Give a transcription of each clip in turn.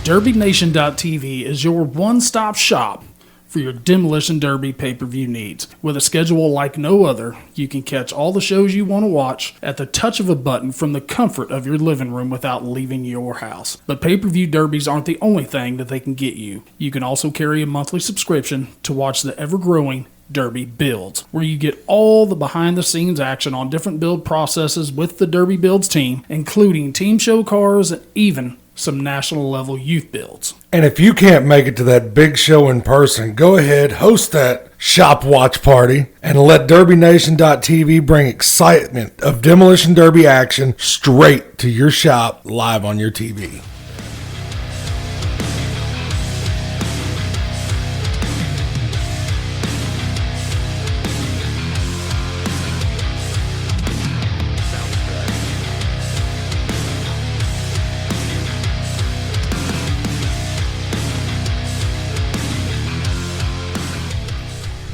DerbyNation.tv is your one-stop shop for your Demolition Derby pay-per-view needs. With a schedule like no other, you can catch all the shows you want to watch at the touch of a button from the comfort of your living room without leaving your house. But pay-per-view derbies aren't the only thing that they can get you. You can also carry a monthly subscription to watch the ever-growing Derby Builds, where you get all the behind-the-scenes action on different build processes with the Derby Builds team, including team show cars and even some national-level youth builds. And if you can't make it to that big show in person, go ahead, host that shop watch party, and let DerbyNation.tv bring excitement of Demolition Derby action straight to your shop live on your TV.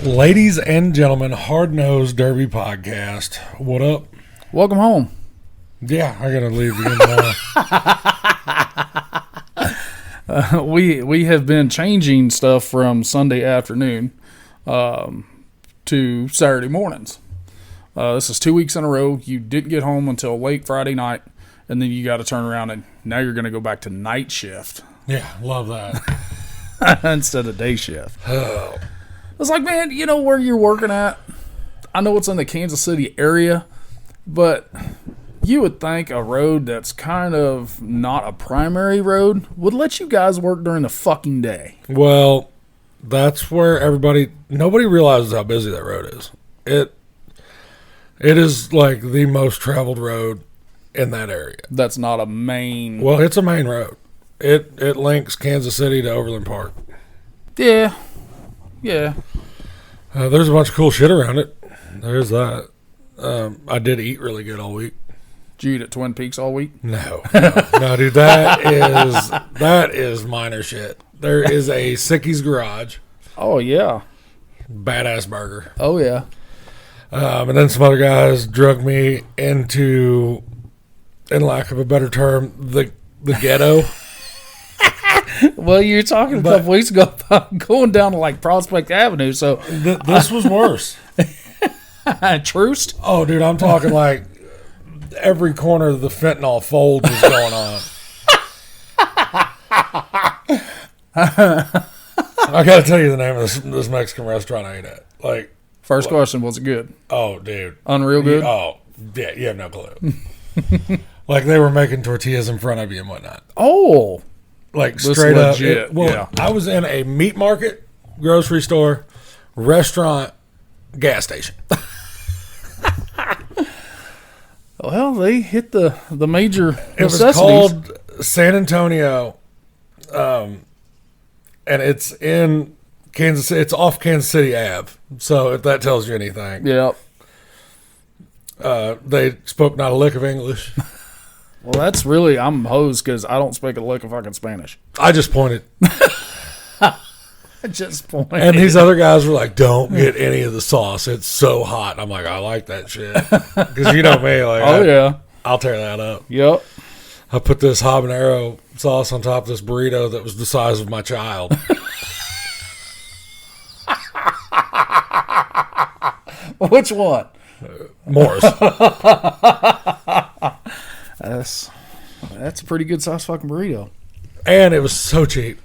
Ladies and gentlemen, Hard Nosed Derby Podcast. What up? Welcome home. Yeah, I gotta leave again. We have been changing stuff from Sunday afternoon to Saturday mornings. This is 2 weeks in a row. You didn't get home until late Friday night, and then you got to turn around and now you're going to go back to night shift. Yeah, love that. Instead of day shift. Oh. It's like, man, you know where you're working at? I know it's in the Kansas City area, but you would think a road that's kind of not a primary road would let you guys work during the fucking day. Well, that's where nobody realizes how busy that road is. It is like the most traveled road in that area. That's not a main... Well, it's a main road. It links Kansas City to Overland Park. Yeah. There's a bunch of cool shit around it. There's that. I did eat really good all week. Did you eat at Twin Peaks all week? No, dude. That is minor shit. There is a Sicky's Garage. Oh, yeah. Badass burger. Oh, yeah. And then some other guys drug me into, in lack of a better term, the ghetto. Well, you were talking a couple weeks ago about going down to like Prospect Avenue, so this was worse. Troost? Oh, dude, I'm talking like every corner of the fentanyl fold was going on. I gotta tell you the name of this Mexican restaurant I ate at. Like, first question, was it good? Oh, dude, unreal good. Yeah, you have no clue. Like they were making tortillas in front of you and whatnot. Oh. Like straight up. Yeah. I was in a meat market, grocery store, restaurant, gas station. Well, they hit the major It was necessities. called San Antonio, and it's in Kansas City. It's off Kansas City Ave. So if that tells you anything. Yeah. They spoke not a lick of English. Well, that's really, I'm hosed because I don't speak a lick of fucking Spanish. I just pointed. Just pointed. And these other guys were like, don't get any of the sauce. It's so hot. I'm like, I like that shit. Because you know me. Like, yeah. I'll tear that up. Yep. I put this habanero sauce on top of this burrito that was the size of my child. Which one? Morris. That's a pretty good size fucking burrito. And it was so cheap.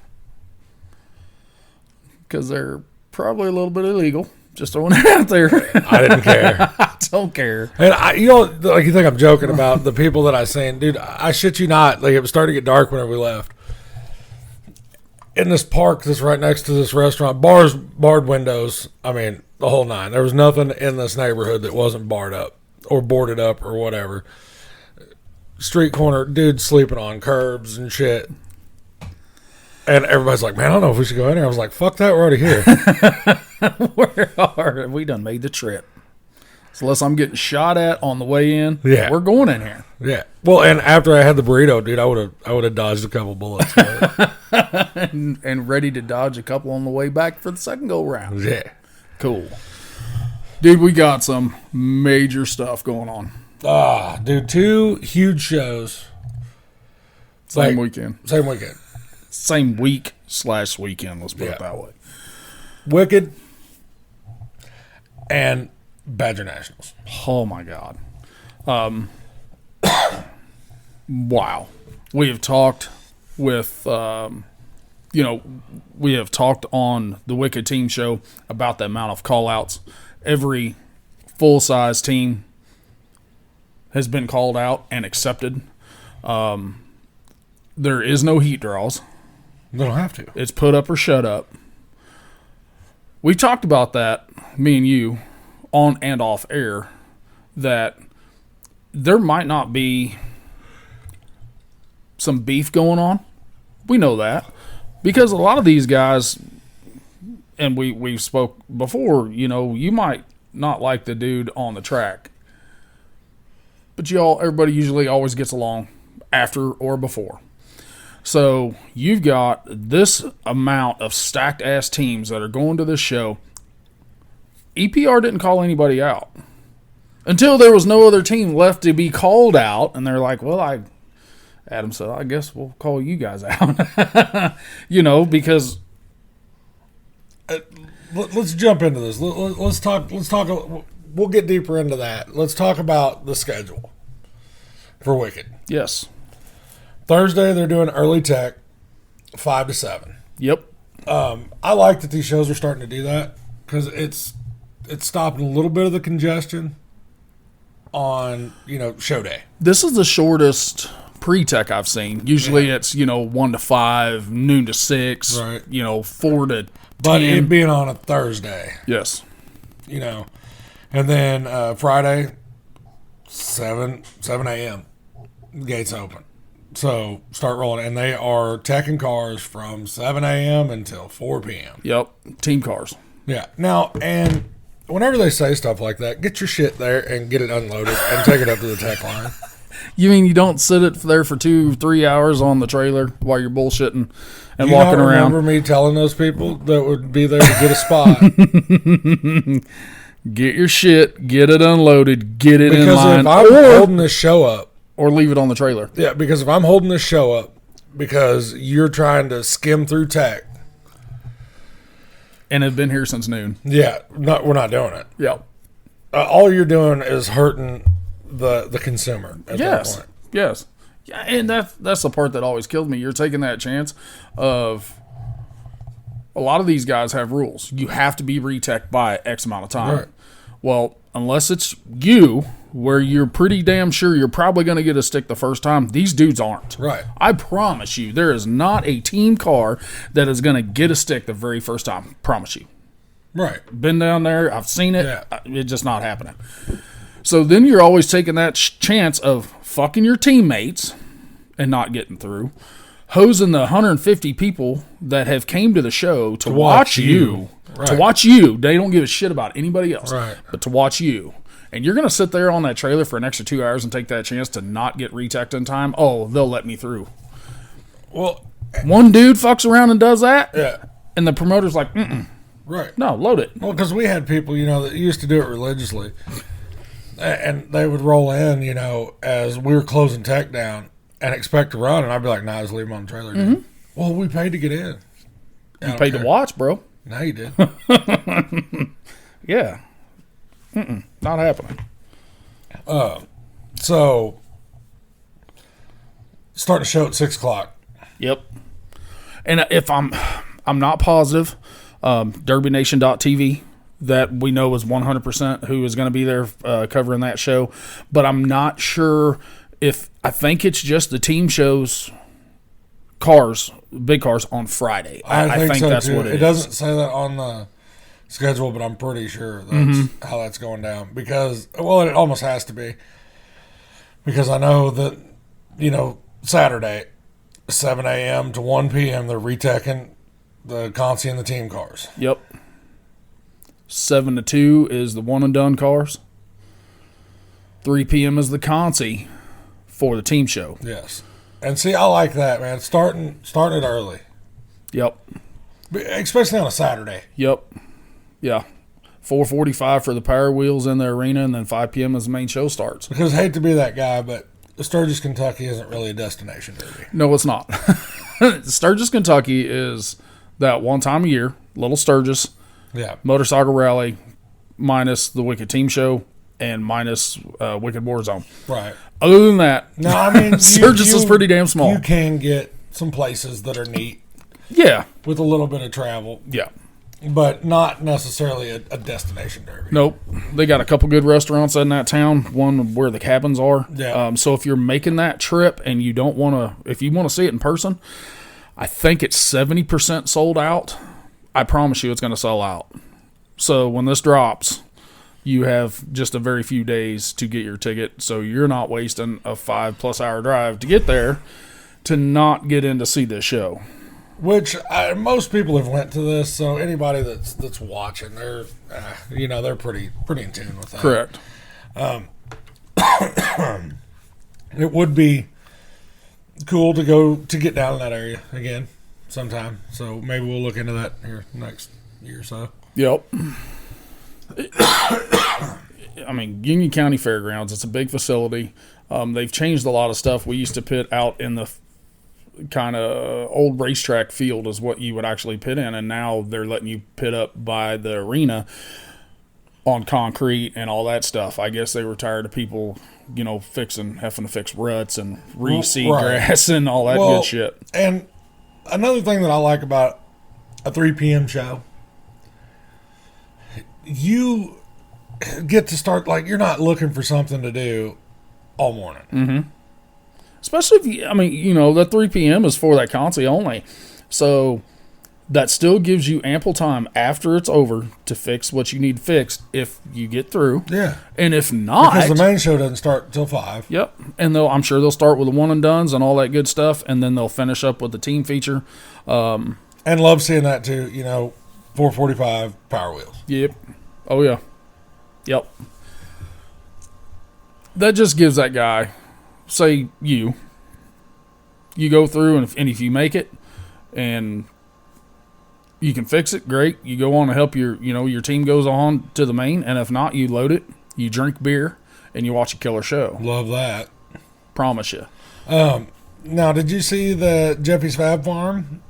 Because they're probably a little bit illegal. Just throwing it out there. I didn't care. I don't care. And like you think I'm joking about the people that I seen. Dude, I shit you not. Like it was starting to get dark whenever we left. In this park that's right next to this restaurant, barred windows. I mean, the whole nine. There was nothing in this neighborhood that wasn't barred up or boarded up or whatever. Street corner, dudes sleeping on curbs and shit. And everybody's like, man, I don't know if we should go in here. I was like, fuck that, we're already here. We done made the trip. So unless I'm getting shot at on the way in, yeah, we're going in here. Yeah. Well, and after I had the burrito, dude, I would have dodged a couple bullets. and ready to dodge a couple on the way back for the second go round. Yeah. Cool. Dude, we got some major stuff going on. Dude, 2 huge shows. Same weekend. Same week/weekend, let's put it that way. Wicked and Badger Nationals. Oh, my God. Wow. We have talked with, we have talked on the Wicked Team Show about the amount of call-outs. Every full-size team has been called out and accepted. There is no heat draws. They don't have to. It's put up or shut up. We talked about that, me and you, on and off air, that there might not be some beef going on. We know that. Because a lot of these guys, and we spoke before, you might not like the dude on the track. But everybody usually always gets along after or before. So you've got this amount of stacked ass teams that are going to this show. EPR didn't call anybody out until there was no other team left to be called out, and they're like, "Well, Adam said, I guess we'll call you guys out," because let's jump into this. Let's talk. We'll get deeper into that. Let's talk about the schedule for Wicked. Yes. Thursday, they're doing early tech, 5 to 7. Yep. I like that these shows are starting to do that because it's stopping a little bit of the congestion on, show day. This is the shortest pre-tech I've seen. Usually it's, 1 to 5, noon to 6, right. 4 to 10. But it being on a Thursday. Yes. And then Friday, 7 a.m., gates open. So start rolling. And they are teching cars from 7 a.m. until 4 p.m. Yep. Team cars. Yeah. Now, and whenever they say stuff like that, get your shit there and get it unloaded and take it up to the tech line. You mean you don't sit it there for 2-3 hours on the trailer while you're bullshitting and walking around? Remember me telling those people that would be there to get a spot? Get your shit, get it unloaded, get it in line. Because if I'm holding this show up. Or leave it on the trailer. Yeah, because if I'm holding this show up because you're trying to skim through tech. And have been here since noon. Yeah, we're not doing it. Yeah. All you're doing is hurting the consumer at that point. Yes. Yeah, and that's the part that always killed me. You're taking that chance of a lot of these guys have rules. You have to be retech by X amount of time. Right. Well, unless it's you, where you're pretty damn sure you're probably going to get a stick the first time, these dudes aren't. Right. I promise you, there is not a team car that is going to get a stick the very first time. Promise you. Right. Been down there. I've seen it. Yeah. It's just not happening. So then you're always taking that chance of fucking your teammates and not getting through, hosing the 150 people that have came to the show to watch you. Right. To watch you. They don't give a shit about anybody else. Right. But to watch you. And you're going to sit there on that trailer for an extra 2 hours and take that chance to not get reteched in time? Oh, they'll let me through. Well, one dude fucks around and does that? Yeah. And the promoter's like, right. No, load it. Well, because we had people, that used to do it religiously. And they would roll in, as we were closing tech down and expect to run. And I'd be like, nah, just leave them on the trailer. Dude. Well, we paid to get in. You paid to watch, bro. No, you did. Yeah. Not happening. So, starting to show at 6 o'clock. Yep. And if I'm not positive, DerbyNation.tv, that we know is 100% who is going to be there covering that show. But I'm not sure I think it's just the team shows cars, big cars on Friday. I think so that's too. what It doesn't say that on the schedule, but I'm pretty sure that's how that's going down. Because, it almost has to be. Because I know that, Saturday, 7 a.m. to 1 p.m., they're reteching the Consi and the team cars. Yep. 7 to 2 is the one and done cars. 3 p.m. is the Consi for the team show. Yes. And see, I like that, man. Starting it early. Yep. Especially on a Saturday. Yep. Yeah. 4:45 for the Power Wheels in the arena, and then 5 p.m. as the main show starts. Because I hate to be that guy, but Sturgis, Kentucky isn't really a destination derby. No, it's not. Sturgis, Kentucky is that one time a year, Little Sturgis Yeah. motorcycle rally, minus the Wicked Team Show and minus Wicked Warzone. Right. Other than that, No, I mean, Sturgis is pretty damn small. You can get some places that are neat Yeah, with a little bit of travel, yeah. but not necessarily a destination derby. Nope. They got a couple good restaurants in that town, one where the cabins are. Yeah. So if you're making that trip and you don't want to, if you want to see it in person, I think it's 70% sold out. I promise you it's going to sell out. So when this drops, you have just a very few days to get your ticket. So you're not wasting a 5+ hour drive to get there to not get in to see this show. Which most people have went to this, so anybody that's watching, they're they're pretty in tune with that. Correct. It would be cool to get down in that area again sometime. So maybe we'll look into that here next year or so. Yep. I mean, Union County Fairgrounds, it's a big facility. They've changed a lot of stuff. We used to pit out in the kind of old racetrack field is what you would actually pit in, and now they're letting you pit up by the arena on concrete and all that stuff. I guess they were tired of people, having to fix ruts and reseed Right. grass and all that good shit. And another thing that I like about a 3 p.m. show, you get to start, like, you're not looking for something to do all morning. Mm-hmm. Especially if the 3 p.m. is for that consi only. So that still gives you ample time after it's over to fix what you need fixed if you get through. Yeah. And if not, Because the main show doesn't start until 5. Yep. And I'm sure they'll start with the one and dones and all that good stuff, and then they'll finish up with the team feature. And love seeing that too, 445 Power Wheels. Yep. Oh, yeah. Yep. That just gives that guy, say you go through, and if you make it and you can fix it, great. You go on to help your team goes on to the main, and if not, you load it, you drink beer, and you watch a killer show. Love that. Promise you. Now, did you see that Jeffy's Fab Farm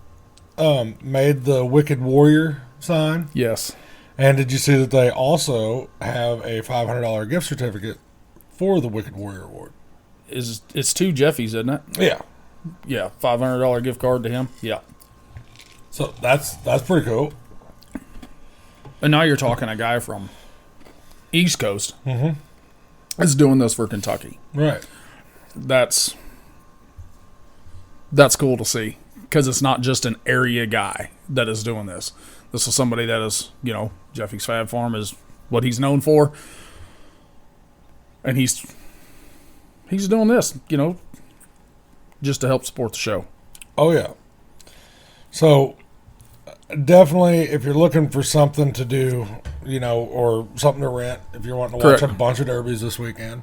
made the Wicked Warrior sign? Yes. And did you see that they also have a $500 gift certificate for the Wicked Warrior Award? It's 2 Jeffies, isn't it? Yeah. Yeah, $500 gift card to him. Yeah. So that's pretty cool. And now you're talking a guy from East Coast Mm-hmm. is doing this for Kentucky. Right. That's cool to see, because it's not just an area guy that is doing this. This is somebody that is, Jeffy's Fab Farm is what he's known for, and he's doing this, just to help support the show. Oh, yeah. So definitely, if you're looking for something to do, or something to rent, if you're wanting to watch Correct. a bunch of derbies this weekend,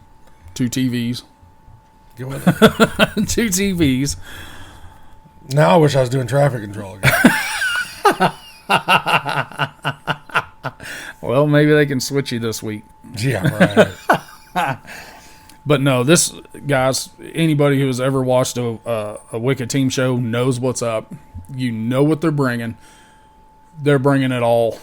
2 TVs. get with it. 2 TVs. Now I wish I was doing traffic control again. Well, maybe they can switch you this week. Yeah, right. But no, this, guys, anybody who has ever watched a Wicked Team show knows what's up. You know what they're bringing. They're bringing it all.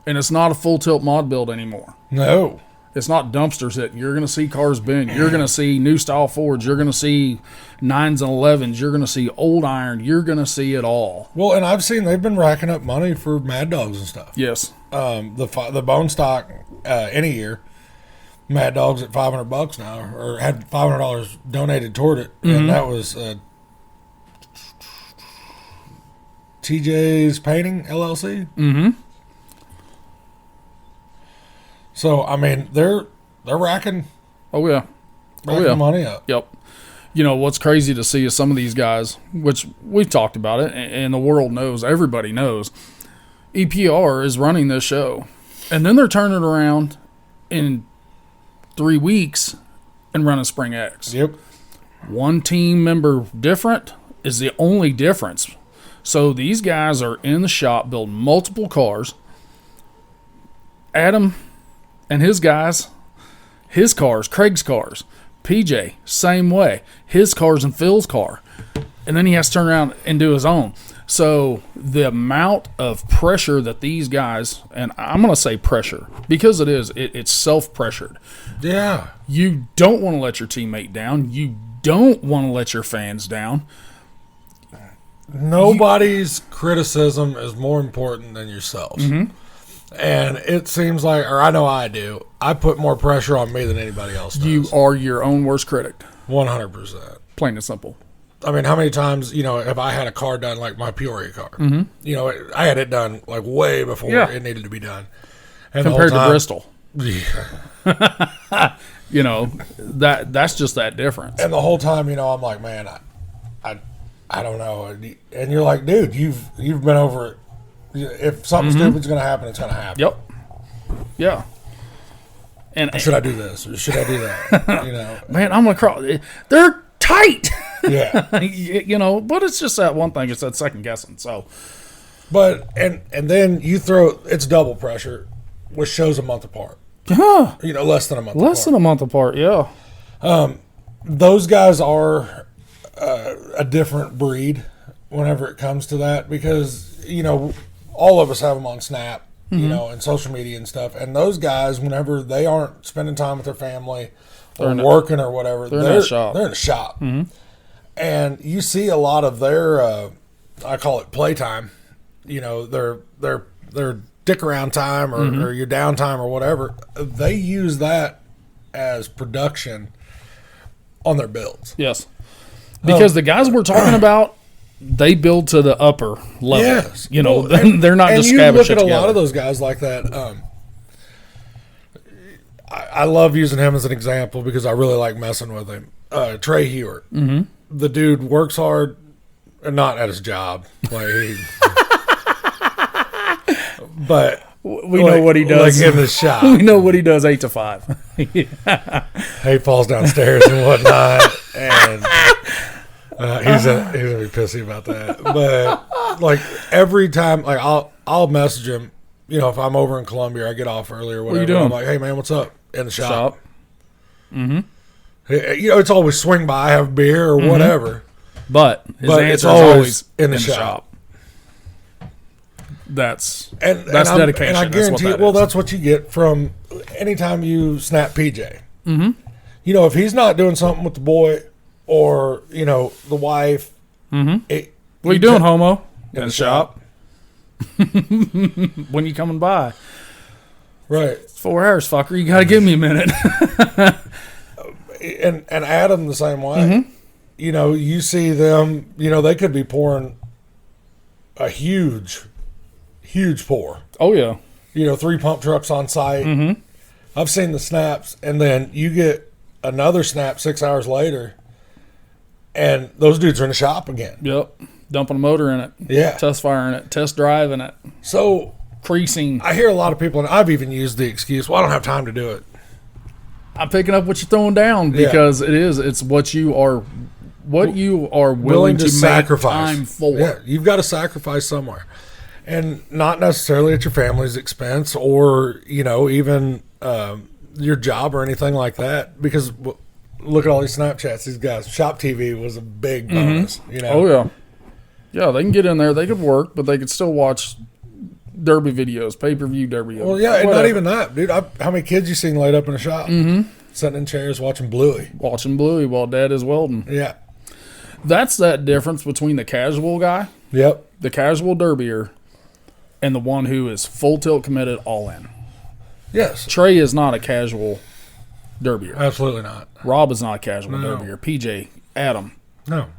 And it's not a full tilt mod build anymore. No. It's not dumpsters hitting. You're going to see cars bend. You're going to see new style Fords. You're going to see 9s and 11s. You're going to see old iron. You're going to see it all. Well, and I've seen they've been racking up money for Mad Dogs and stuff. Yes. The bone stock any year, Mad Dogs at $500 now, or had $500 donated toward it, and that was TJ's Painting LLC. Mm-hmm. So I mean, they're racking Oh, yeah. money up. Yep. What's crazy to see is some of these guys, which we've talked about it, and the world knows, everybody knows, EPR is running this show. And then they're turning around in 3 weeks and running Spring X. Yep. One team member different is the only difference. So these guys are in the shop building multiple cars. Adam and his guys, his cars, Craig's cars, PJ, same way. His car's and Phil's car. and then he has to turn around and do his own. So the amount of pressure that these guys, and I'm going to say pressure because it's self-pressured. Yeah. You don't want to let your teammate down. You don't want to let your fans down. Nobody's criticism is more important than yourself. Mm-hmm. And it seems like, or I know I do, I put more pressure on me than anybody else does. You are your own worst critic. 100%. Plain and simple. I mean, how many times, if I had a car done like my Peoria car, I had it done like way before it needed to be done. And compared to Bristol. Yeah. That's just that difference. And the whole time, I'm like, man, I don't know. And you're like, dude, you've been over it. If something stupid's going to happen, it's going to happen. Yep. Yeah. And should I do this or should I do that? Man, I'm going to cross. They're tight. Yeah. But it's just that one thing. It's that second guessing. So, but and then you throw it's double pressure, which shows a month apart. Huh. Less than a month. Less than a month apart. Yeah. Those guys are a different breed whenever it comes to that because all of us have them on Snap, and social media and stuff. And those guys, whenever they aren't spending time with their family or working or whatever, they're in the shop. Mm-hmm. And you see a lot of their, I call it playtime, their dick around time or your downtime or whatever. They use that as production on their builds. Yes. Because the guys we're talking about, they build to the upper level. Yes. They're not just scavenging. And you look at together. a lot of those guys like that. I love using him as an example because I really like messing with him. Trey Hewart. Mm-hmm. The dude works hard, not at his job. But we know what he does. Like in the shop. We know what he does 8 to 5. He falls downstairs and whatnot. And he's gonna be pissy about that. But like every time, like I'll message him. If I'm over in Columbia, I get off early or whatever. What are you doing? I'm like, hey man, what's up? In the shop. Mm-hmm. It's always swing by, have beer or whatever. But his answer it's is always in the shop. That's dedication. And I guarantee you, that's what you get from anytime you snap PJ. Mm-hmm. If he's not doing something with the boy or, the wife. Mm-hmm. What are you doing, homo? In the shop. When you coming by? Right. 4 hours, fucker. You got to give me a minute. And Adam the same way. Mm-hmm. You see them, they could be pouring a huge pour. Oh, yeah. 3 pump trucks on site. Mm-hmm. I've seen the snaps, and then you get another snap 6 hours later, and those dudes are in the shop again. Yep. Dumping a motor in it. Yeah. Test firing it. Test driving it. So, creasing. I hear a lot of people, and I've even used the excuse, well, I don't have time to do it. I'm picking up what you're throwing down because it's what you are willing to sacrifice time for. Yeah, you've got to sacrifice somewhere. And not necessarily at your family's expense or, even your job or anything like that. Because look at all these Snapchats, these guys. Shop TV was a big bonus, Mm-hmm. Oh, yeah. Yeah, they can get in there. They could work, but they could still watch Derby videos, pay-per-view Derby. Well, yeah, and not even that, dude. How many kids you seen laid up in a shop? Mm-hmm. Sitting in chairs watching Bluey. Watching Bluey while Dad is welding. Yeah. That's that difference between the casual guy, the casual derbier, and the one who is full tilt committed all in. Yes. Trey is not a casual derbier. Absolutely not. Rob is not a casual derbier. PJ, Adam. No.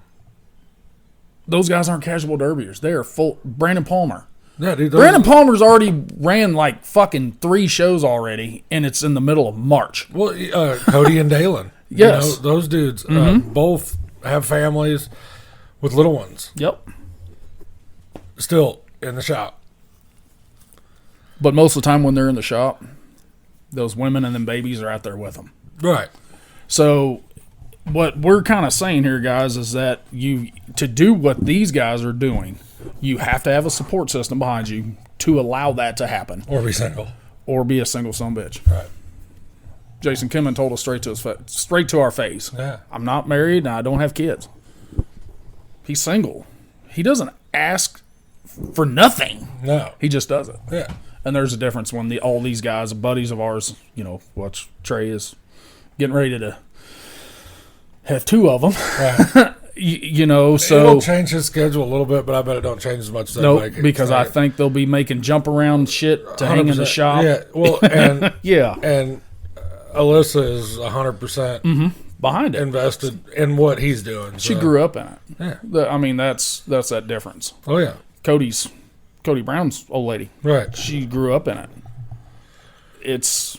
Those guys aren't casual derbiers. They are full. Brandon Palmer. Yeah, dude. Brandon Palmer's already ran like fucking 3 shows already, and it's in the middle of March. Well, Cody and Dalen. Yes. Those dudes both have families with little ones. Yep. Still in the shop. But most of the time when they're in the shop, those women and them babies are out there with them. Right. So what we're kind of saying here, guys, is that to do what these guys are doing, you have to have a support system behind you to allow that to happen. Or be single. Or be a single son of a bitch. Right. Jason Kimmin told us straight to our face. Yeah. I'm not married and I don't have kids. He's single. He doesn't ask for nothing. No. He just does it. Yeah. And there's a difference when all these guys, buddies of ours, watch Trey is getting ready to have 2 of them. Right. So it'll change his schedule a little bit, but I bet it don't change as much as nope, because I think they'll be making jump around shit to hang in the shop. Yeah. Well, and yeah. And Alyssa is 100% behind it, invested in what he's doing. She grew up in it. Yeah. I mean, that's that difference. Oh yeah. Cody Brown's old lady. Right. She grew up in it. It's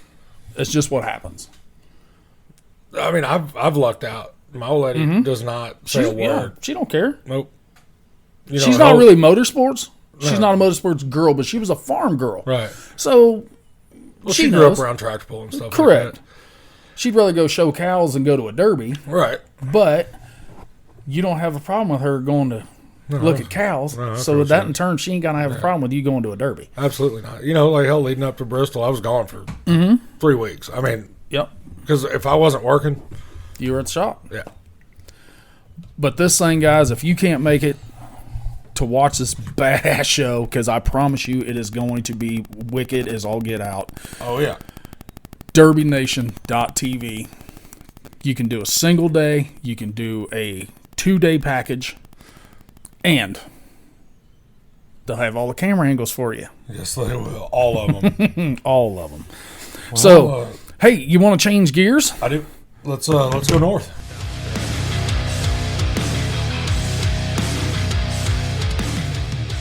just what happens. I mean, I've lucked out. My old lady does not say a word. Yeah, she don't care. Nope. She's not really motorsports. She's not a motorsports girl, but she was a farm girl. Right. So she grew up around tractor pull and stuff. Correct. Like that. She'd rather go show cows than go to a derby. Right. But you don't have a problem with her going to look at cows. No, so with that in turn, she ain't gonna have a problem with you going to a derby. Absolutely not. Like hell, leading up to Bristol, I was gone for 3 weeks. I mean, yep. Because if I wasn't working, you were at the shop. Yeah. But this thing, guys, if you can't make it to watch this badass show, because I promise you it is going to be wicked as all get out. Oh, yeah. DerbyNation.tv. You can do a single day. You can do a 2-day package. And they'll have all the camera angles for you. Yes, they will. All of them. All of them. Well, so, hey, you want to change gears? I do. Let's go north.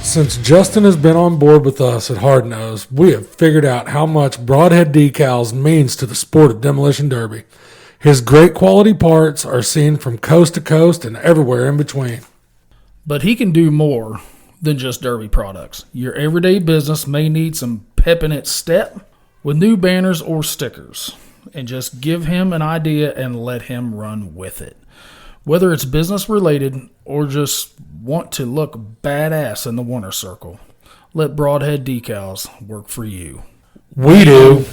Since Justin has been on board with us at Hard Nose, we have figured out how much Broadhead Decals means to the sport of demolition derby. His great quality parts are seen from coast to coast and everywhere in between. But he can do more than just derby products. Your everyday business may need some pep in its step with new banners or stickers. And just give him an idea and let him run with it. Whether it's business related or just want to look badass in the winner circle, let Broadhead Decals work for you. We do.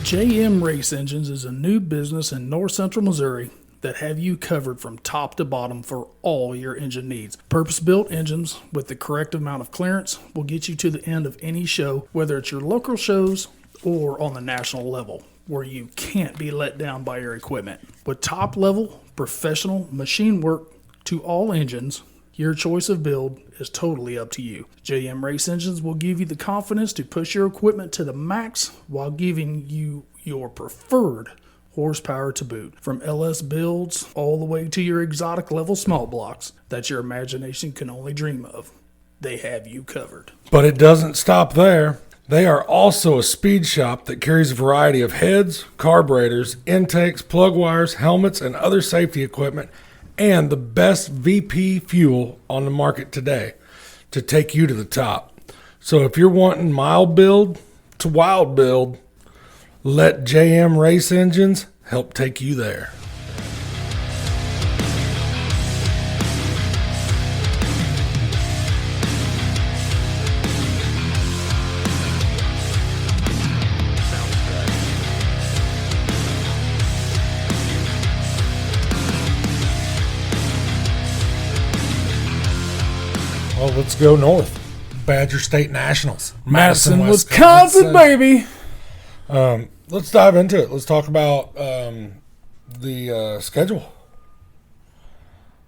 JM Race Engines is a new business in north central Missouri that have you covered from top to bottom for all your engine needs. Purpose-built engines with the correct amount of clearance will get you to the end of any show, whether it's your local shows or on the national level, where you can't be let down by your equipment. With top-level professional machine work to all engines, your choice of build is totally up to you. JM Race Engines will give you the confidence to push your equipment to the max while giving you your preferred horsepower to boot. From LS builds all the way to your exotic level small blocks that your imagination can only dream of, they have you covered. But it doesn't stop there. They are also a speed shop that carries a variety of heads, carburetors, intakes, plug wires, helmets, and other safety equipment, and the best VP fuel on the market today to take you to the top. So if you're wanting mild build to wild build, let JM Race Engines help take you there. Well, let's go north. Badger State Nationals. Madison, Wisconsin, baby. Let's dive into it. Let's talk about the schedule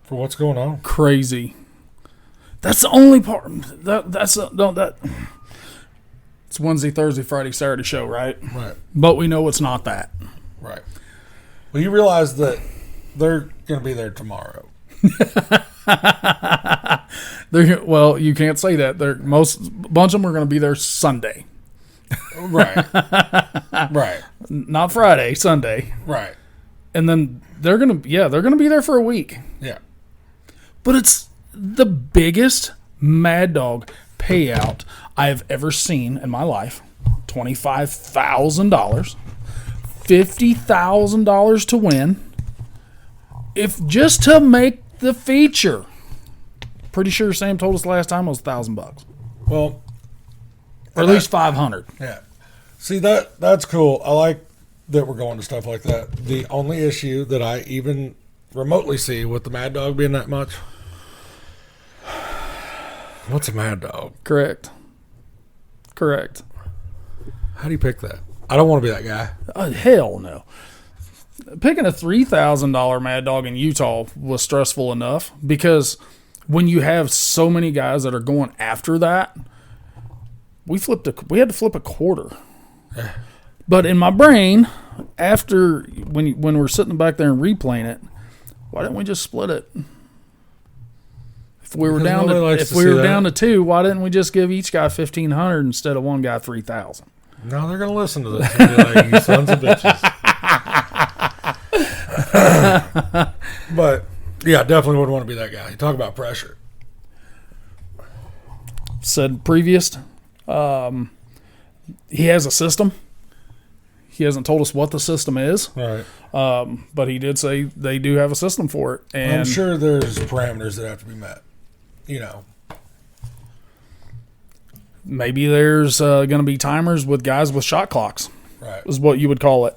for what's going on. Crazy. That's the only part. It's Wednesday, Thursday, Friday, Saturday show, right? Right. But we know it's not that. Right. Well, you realize that they're going to be there tomorrow. Well, you can't say that. Bunch of them are going to be there Sunday. Right. Right. Not Friday, Sunday. Right. And then they're going to be there for a week. Yeah. But it's the biggest Mad Dog payout I have ever seen in my life. $25,000. $50,000 to win. If just to make the feature. Pretty sure Sam told us last time it was $1,000. Well, or at least $500. Yeah. See, that's cool. I like that we're going to stuff like that. The only issue that I even remotely see with the Mad Dog being that much. What's a Mad Dog? Correct. How do you pick that? I don't want to be that guy. Hell no. Picking a $3,000 Mad Dog in Utah was stressful enough because when you have so many guys that are going after that, we had to flip a quarter. But in my brain, after when we're sitting back there and replaying it, why didn't we just split it? If we were down to two, why didn't we just give each guy $1,500 instead of one guy $3,000? No, they're going to listen to this and be like, "You sons of bitches." But yeah, definitely wouldn't want to be that guy. You talk about pressure. Said previous, he has a system. He hasn't told us what the system is, Right. But he did say they do have a system for it. And I'm sure there's parameters that have to be met. You know. Maybe there's going to be timers with guys with shot clocks, Right. is what you would call it.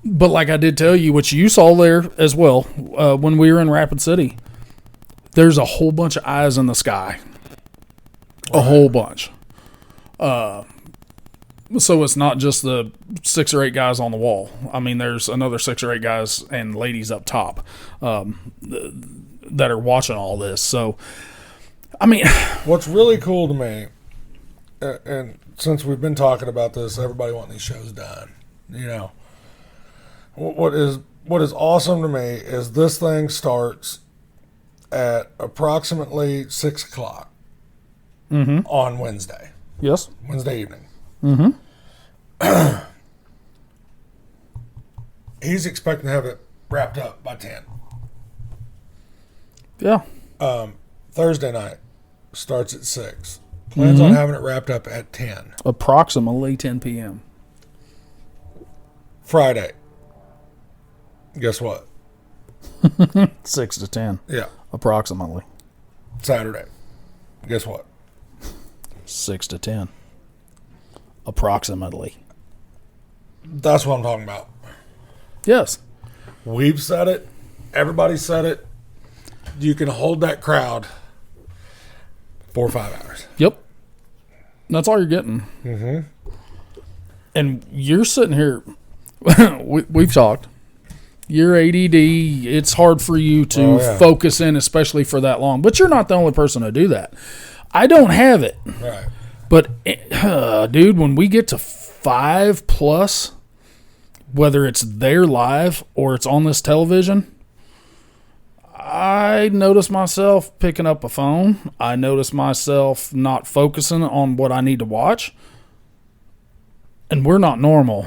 But like I did tell you, which you saw there as well, when we were in Rapid City, there's a whole bunch of eyes in the sky. A whole bunch. So it's not just the 6 or 8 guys on the wall. I mean, there's another 6 or 8 guys and ladies up top that are watching all this. So, I mean, What's really cool to me, and since we've been talking about this, everybody wanting these shows done, you know, what is awesome to me is this thing starts at approximately 6 o'clock on Wednesday evening. He's expecting to have it wrapped up by 10. yeah. Thursday night starts at 6. Plans on having it wrapped up at 10. Approximately 10 p.m. Friday. Guess what? 6 to 10. Yeah. Approximately. Saturday. Guess what? 6 to 10. Approximately. That's what I'm talking about. Yes. We've said it. Everybody said it. You can hold that crowd 4 or 5 hours. Yep. That's all you're getting. And you're sitting here. We've talked. You're ADD. It's hard for you to focus in, especially for that long. But you're not the only person to do that. I don't have it. Right. But, dude, when we get to 5+, whether it's there live or it's on this television, I notice myself picking up a phone. I notice myself not focusing on what I need to watch. And we're not normal.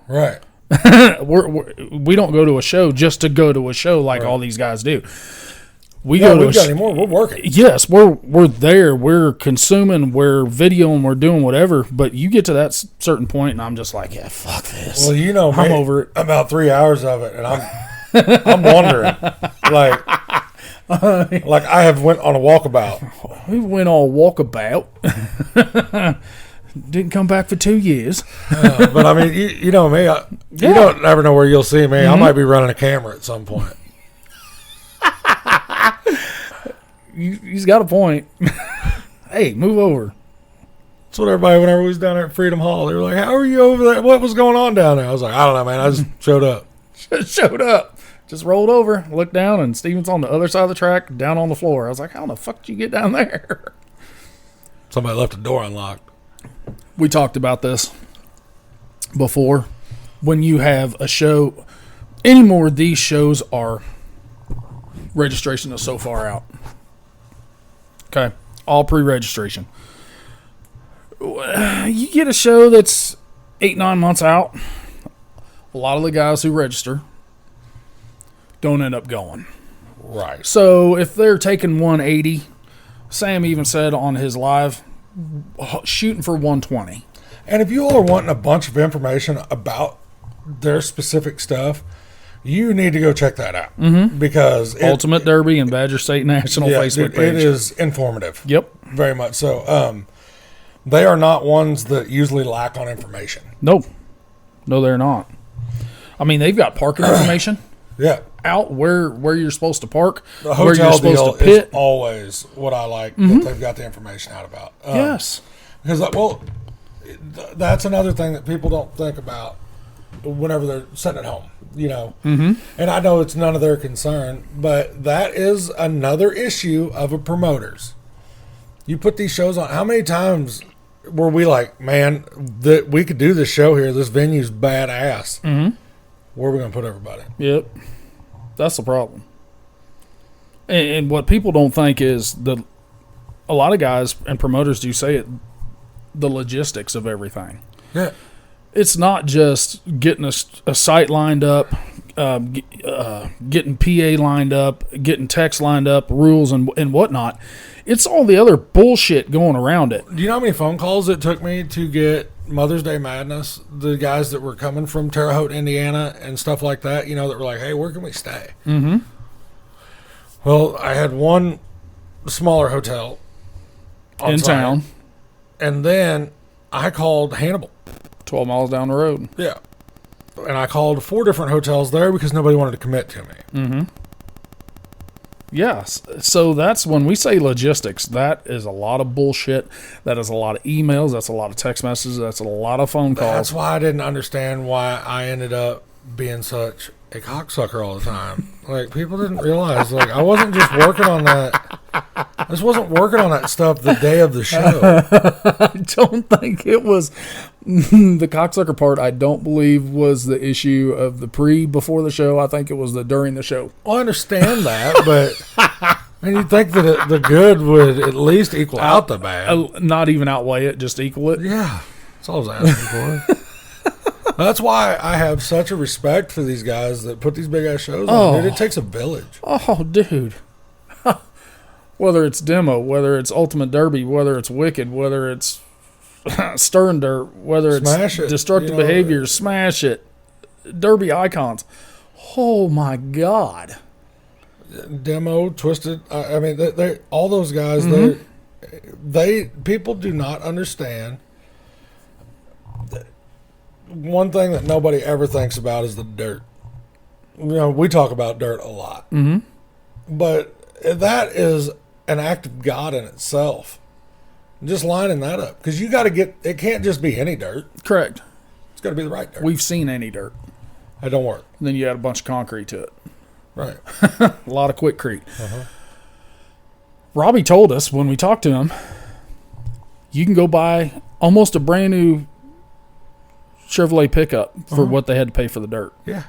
Right. We don't go to a show just to go to a show like all these guys do. We've got any more. We're working. Yes, we're there. We're consuming. We're videoing. We're doing whatever. But you get to that certain point, and I'm just like, yeah, fuck this. Well, you know, I'm over it. About 3 hours of it, and I'm wondering, like I have went on a walkabout. We went all walkabout. Didn't come back for 2 years. But I mean, you know me. You don't ever know where you'll see me. I might be running a camera at some point. He's got a point. Hey, move over. That's what everybody, whenever we was down there at Freedom Hall, they were like, "How are you over there? What was going on down there?" I was like, "I don't know, man. I just showed up." Just rolled over, looked down, and Steven's on the other side of the track, down on the floor. I was like, how the fuck did you get down there? Somebody left the door unlocked. We talked about this before. When you have a show, any more of these shows are, registration is so far out. Okay, all pre-registration. You get a show that's 8-9 months out. A lot of the guys who register don't end up going. Right. So if they're taking 180, Sam even said on his live, shooting for 120. And if you all are wanting a bunch of information about their specific stuff, you need to go check that out. Because Ultimate Derby and Badger State National Facebook page. It is informative. Yep. Very much so. They are not ones that usually lack on information. No. No, they're not. I mean, they've got parking information Yeah. out where you're supposed to park, The where you're hotel supposed deal to pit. is always what I like that they've got the information out about. Yes. Because, that's another thing that people don't think about whenever they're sitting at home, And I know it's none of their concern, but that is another issue of a promoter's. You put these shows on. How many times were we like, man, that we could do this show here. This venue's badass. Where are we going to put everybody? Yep. That's the problem. And what people don't think is a lot of guys and promoters do say it, the logistics of everything. Yeah. It's not just getting a site lined up, getting PA lined up, getting text lined up, rules and whatnot. It's all the other bullshit going around it. Do you know how many phone calls it took me to get Mother's Day Madness? The guys that were coming from Terre Haute, Indiana and stuff like that, that were like, hey, where can we stay? Mm-hmm. Well, I had one smaller hotel in town. And then I called Hannibal. 12 miles down the road. Yeah. And I called 4 different hotels there because nobody wanted to commit to me. Mm-hmm. Yes. So that's when we say logistics, that is a lot of bullshit. That is a lot of emails. That's a lot of text messages. That's a lot of phone calls. That's why I didn't understand why I ended up being such a cocksucker all the time. Like, people didn't realize, I wasn't just working on that. I just wasn't working on that stuff the day of the show. I don't think it was the cocksucker part. I don't believe was the issue of the before the show. I think it was the during the show. Well, I understand that, but you'd think that the good would at least equal out the bad. Not even outweigh it, just equal it. Yeah, that's all I was asking for. That's why I have such a respect for these guys that put these big ass shows on. Dude, it takes a village. Oh, dude. Whether it's Demo, whether it's Ultimate Derby, whether it's Wicked, whether it's Stern Dirt, whether it's Destructive Behavior, Smash It, Derby Icons. Oh, my God. Demo, Twisted. I mean, they all those guys, people do not understand. One thing that nobody ever thinks about is the dirt. We talk about dirt a lot. Mm-hmm. But that is an act of God in itself. Just lining that up. Because you got to it can't just be any dirt. Correct. It's got to be the right dirt. We've seen any dirt. It don't work. And then you add a bunch of concrete to it. Right. A lot of Quickcrete. Robbie told us when we talked to him, you can go buy almost a brand new Chevrolet pickup for what they had to pay for the dirt. Yeah.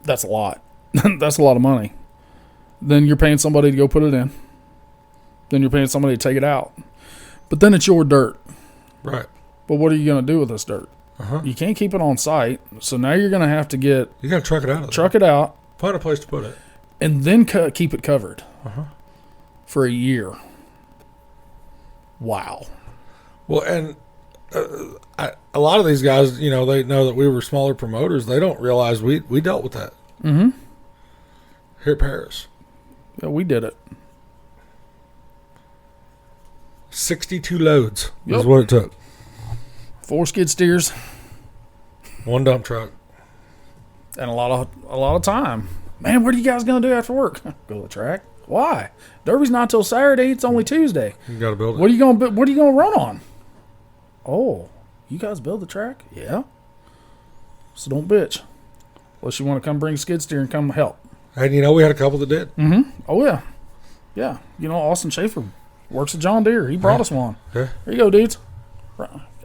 That's a lot. That's a lot of money. Then you're paying somebody to go put it in. Then you're paying somebody to take it out. But then it's your dirt. Right. But what are you going to do with this dirt? You can't keep it on site. So now you're going to have to You got to truck it out. Truck it out. Find a place to put it. And then keep it covered. For a year. Wow. Well, and a lot of these guys, they know that we were smaller promoters. They don't realize we dealt with that. Mm-hmm. Here at Paris. Yeah, we did it. 62 loads is what it took. 4 skid steers. 1 dump truck. And a lot of time. Man, what are you guys going to do after work? Go to the track. Why? Derby's not till Saturday. It's only Tuesday. You got to build it. What are you going to run on? Oh, you guys build the track? Yeah. So don't bitch. Unless you want to come bring skid steer and come help. And we had a couple that did. Mm-hmm. Oh, yeah. Yeah. Austin Schaefer works at John Deere. He brought us one. Yeah. There you go, dudes.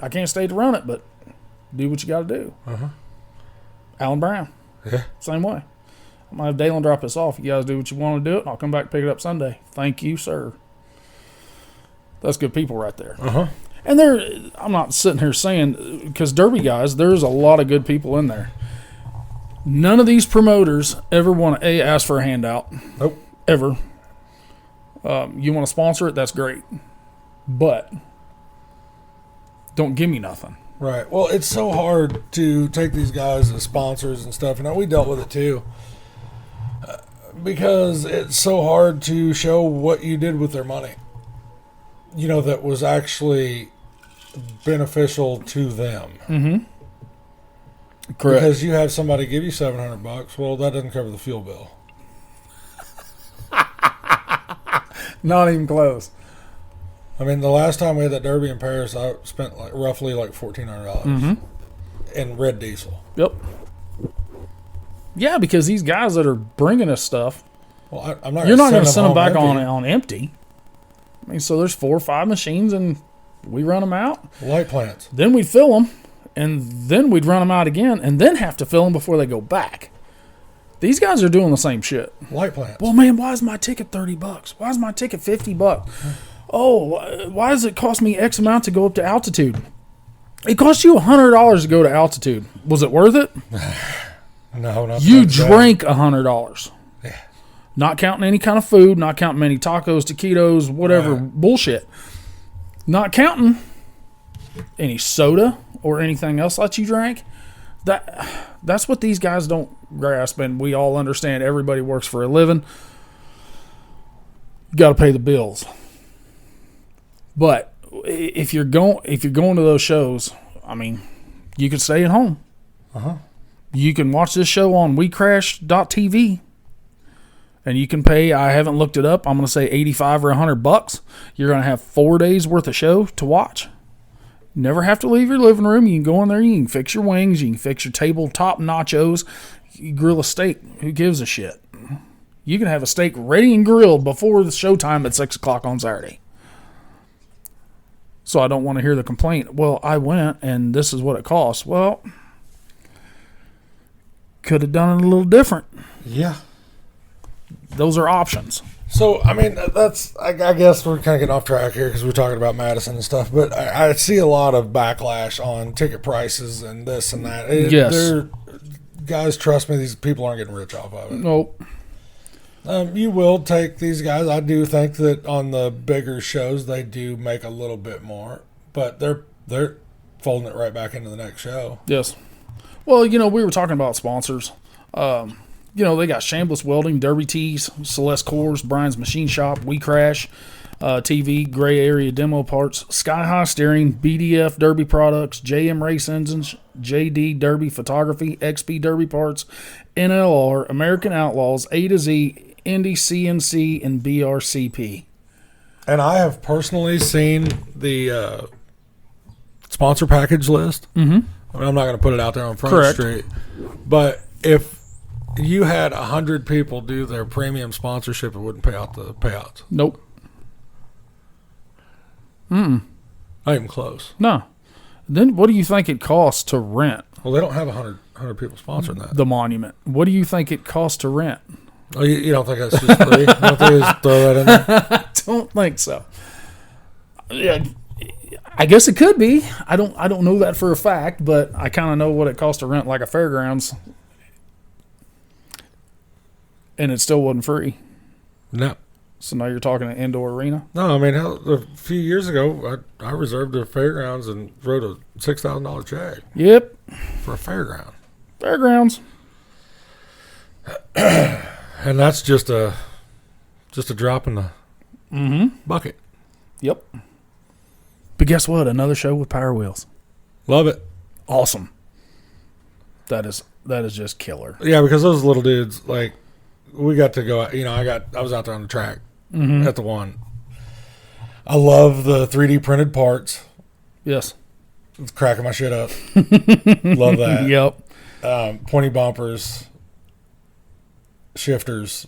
I can't stay to run it, but do what you got to do. Alan Brown. Yeah. Same way. I'm going to have Dalen drop this off. You guys do what you want to do it, and I'll come back and pick it up Sunday. Thank you, sir. That's good people right there. And I'm not sitting here saying, because Derby guys, there's a lot of good people in there. None of these promoters ever want to ask for a handout. Nope. Ever. You want to sponsor it, that's great. But don't give me nothing. Right. Well, it's so hard to take these guys as sponsors and stuff. We dealt with it too. Because it's so hard to show what you did with their money. That was actually beneficial to them. Correct. Because you have somebody give you $700, well, that doesn't cover the fuel bill. Not even close. I mean, the last time we had that Derby in Paris, I spent roughly $1,400 in red diesel. Yep. Yeah, because these guys that are bringing us stuff, Well, I'm not. you're not going to send them back empty. on empty. I mean, so there's 4 or 5 machines, and we run them out. Light plants. Then we'd fill them, and then we'd run them out again, and then have to fill them before they go back. These guys are doing the same shit. Light plants. Well, man, why is my ticket $30? Why is my ticket $50? Oh, why does it cost me X amount to go up to altitude? It cost you $100 to go to altitude. Was it worth it? No, not You that bad. drank $100. Yeah. Not counting any kind of food, not counting any tacos, taquitos, whatever Right. bullshit. Not counting any soda or anything else that you drank. That's what these guys don't grasp, and we all understand everybody works for a living. You got to pay the bills. But if you're going to those shows, I mean, you can stay at home. You can watch this show on WeCrash.tv, and you can pay. I haven't looked it up. I'm going to say $85 or $100. You're going to have 4 days worth of show to watch. Never have to leave your living room. You can go in there. You can fix your wings. You can fix your tabletop nachos. You grill a steak. Who gives a shit? You can have a steak ready and grilled before the showtime at 6 o'clock on Saturday. So I don't want to hear the complaint. Well, I went and this is what it costs. Well, could have done it a little different. Yeah. Those are options. So, I mean, I guess we're kind of getting off track here because we're talking about Madison and stuff, but I see a lot of backlash on ticket prices and this and that. Yes. Guys, trust me, these people aren't getting rich off of it. Nope. You will take these guys. I do think that on the bigger shows, they do make a little bit more, but they're folding it right back into the next show. Yes. Well, we were talking about sponsors. They got Chambliss Welding, Derby Tees, Celeste Cores, Brian's Machine Shop, WeCrash TV, Gray Area Demo Parts, Sky High Steering, BDF Derby Products, JM Race Engines, JD Derby Photography, XP Derby Parts, NLR, American Outlaws, A to Z, Indy CNC, and BRCP. And I have personally seen the sponsor package list. Mm-hmm. I mean, I'm not going to put it out there on Front Correct. Street, but if you had 100 people do their premium sponsorship, it wouldn't pay out the payouts. Nope. Not even close. No. Then what do you think it costs to rent Well, they don't have 100 people sponsoring that. the monument? What do you think it costs to rent? Oh, you don't think that's just free? You don't think they just throw that in there? I don't think so. Yeah, I guess it could be. I don't know that for a fact, but I kind of know what it costs to rent like a fairgrounds, and it still wasn't free. No. So now you're talking an indoor arena. No, I mean, a few years ago, I reserved the fairgrounds and wrote a $6,000 check Yep, for a fairground. fairgrounds. And that's just a drop in the bucket. Yep. But guess what? Another show with Power Wheels. Love it. Awesome. That is just killer. Yeah, because those little dudes, like, we got to go out. I was out there on the track at the one. I love the 3D printed parts. Yes. It's cracking my shit up. Love that. Yep. Pointy bumpers, shifters,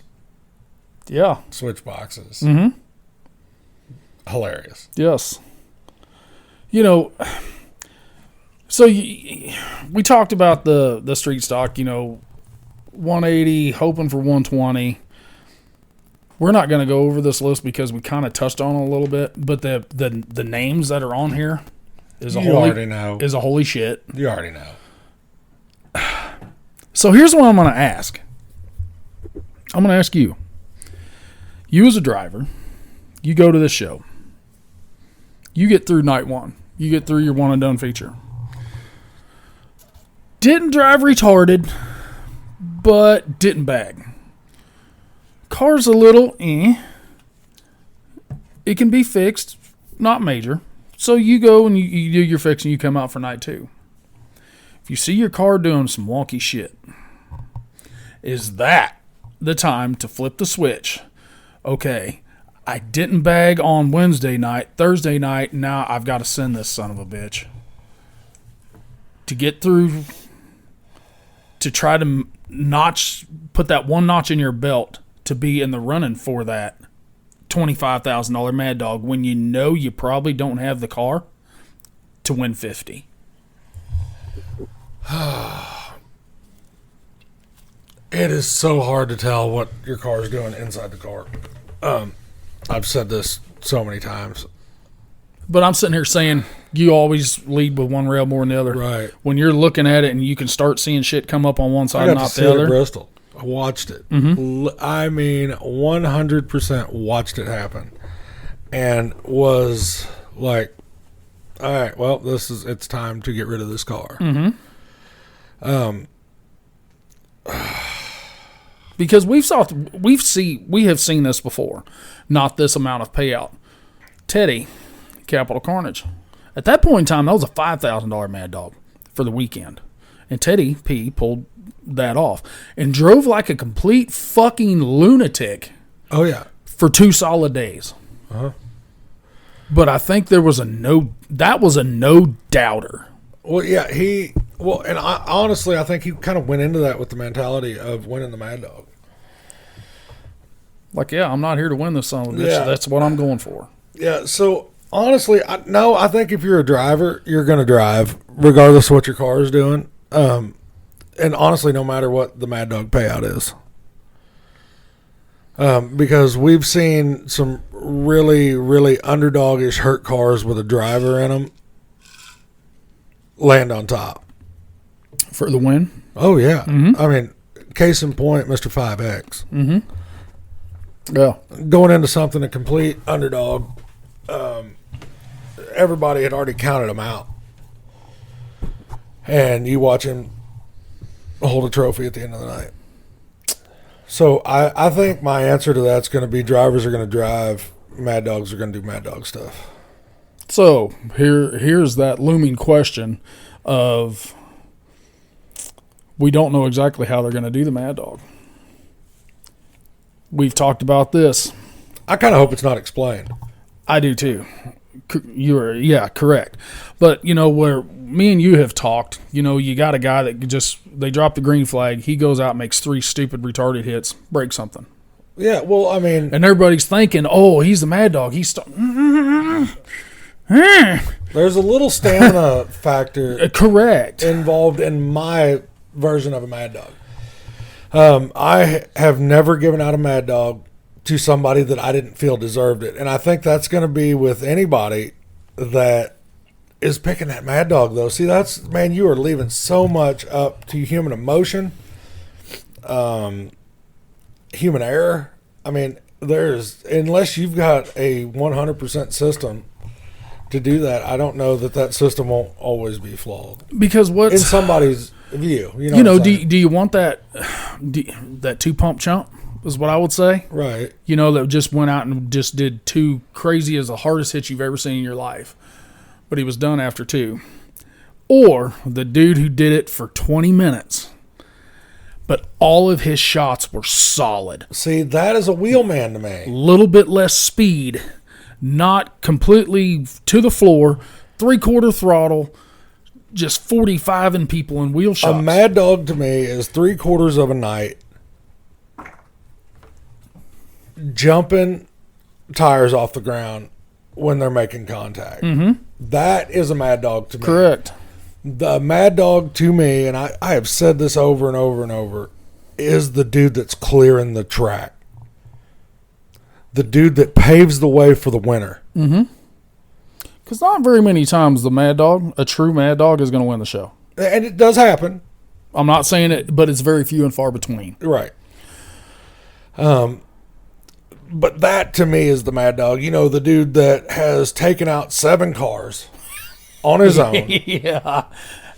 Yeah. switch boxes. Mm-hmm. Hilarious. Yes. So we talked about the street stock, 180, hoping for 120. We're not going to go over this list because we kind of touched on it a little bit, but the names that are on here is a already know. holy shit. You already know. So here's what I'm going to ask. I'm going to ask you. You as a driver, you go to this show. You get through night one. You get through your one and done feature. Didn't drive retarded, but didn't bag. Car's a little It can be fixed, not major. So you go and you do your fix and you come out for night 2. If you see your car doing some wonky shit, is that the time to flip the switch? Okay, I didn't bag on Wednesday night, Thursday night, now I've got to send this son of a bitch. To get through, to try to put that one notch in your belt to be in the running for that $25,000 Mad Dog when you know you probably don't have the car to win 50. It is so hard to tell what your car is doing inside the car. I've said this so many times. But I'm sitting here saying you always lead with one rail more than the other. Right. When you're looking at it and you can start seeing shit come up on one side I and got not to see the it at other. Bristol. I watched it. I mean, 100% watched it happen. And was like, all right, well, it's time to get rid of this car. Because we have seen this before. Not this amount of payout. Teddy, Capital Carnage. At that point in time, that was a $5,000 Mad Dog for the weekend. And Teddy P pulled that off and drove like a complete fucking lunatic. Oh, yeah. For 2 solid days. But I think that was a no doubter. Well, yeah, and honestly, I think he kind of went into that with the mentality of winning the Mad Dog. Like, yeah, I'm not here to win this son of a bitch. Yeah. That's what I'm going for. Yeah, so honestly, I think if you're a driver, you're going to drive regardless of what your car is doing. And honestly, no matter what the Mad Dog payout is. Because we've seen some really, really underdogish hurt cars with a driver in them land on top. For the win? Oh, yeah. I mean, case in point, Mr. 5X. Yeah. Going into something a complete underdog, everybody had already counted him out. And you watch him hold a trophy at the end of the night. So I think my answer to that's going to be drivers are going to drive, Mad Dogs are going to do Mad Dog stuff. So here's that looming question of we don't know exactly how they're going to do the Mad Dog. We've talked about this. I kind of hope it's not explained. I do too. You're correct. But where me and you have talked, you got a guy that they drop the green flag, he goes out and makes 3 stupid retarded hits, breaks something. Yeah, well, I mean, and everybody's thinking, oh, he's the Mad Dog. There's a little stamina factor correct involved in my version of a Mad Dog. I have never given out a Mad Dog to somebody that I didn't feel deserved it. And I think that's going to be with anybody that is picking that Mad Dog, though. See, man, you are leaving so much up to human emotion, human error. I mean, unless you've got a 100% system to do that, I don't know that system won't always be flawed. Because in somebody's view, do you want that 2-pump chump? Is what I would say. Right. That just went out and just did 2 crazy as the hardest hits you've ever seen in your life. But he was done after 2. Or the dude who did it for 20 minutes. But all of his shots were solid. See, that is a wheelman to me. A little bit less speed. Not completely to the floor. 3/4 throttle. Just 45ing people in wheel shots. A Mad Dog to me is 3/4 of a night. Jumping tires off the ground when they're making contact. That is a Mad Dog to me. Correct. The Mad Dog to me, and I have said this over and over and over, is the dude that's clearing the track. The dude that paves the way for the winner. Because not very many times a true Mad Dog is going to win the show. And it does happen. I'm not saying it, but it's very few and far between. Right. But that to me is the Mad Dog. The dude that has taken out 7 cars on his own. Yeah,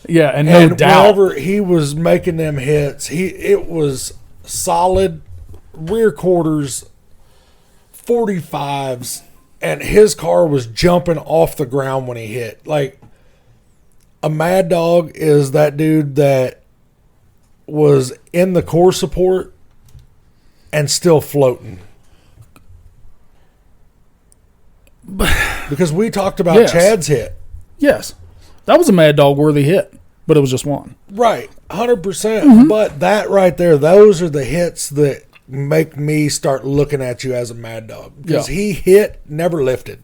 and no doubt. Whenever he was making them hits, it was solid rear quarters, 45s, and his car was jumping off the ground when he hit. Like, a mad dog is that dude that was in the core support and still floating. Because we talked about Yes. Chad's hit. Yes. That was a Mad Dog worthy hit, but it was just one. Right, 100%. But that right there, those are the hits that make me start looking at you as a mad dog. Because Yeah. he hit, never lifted.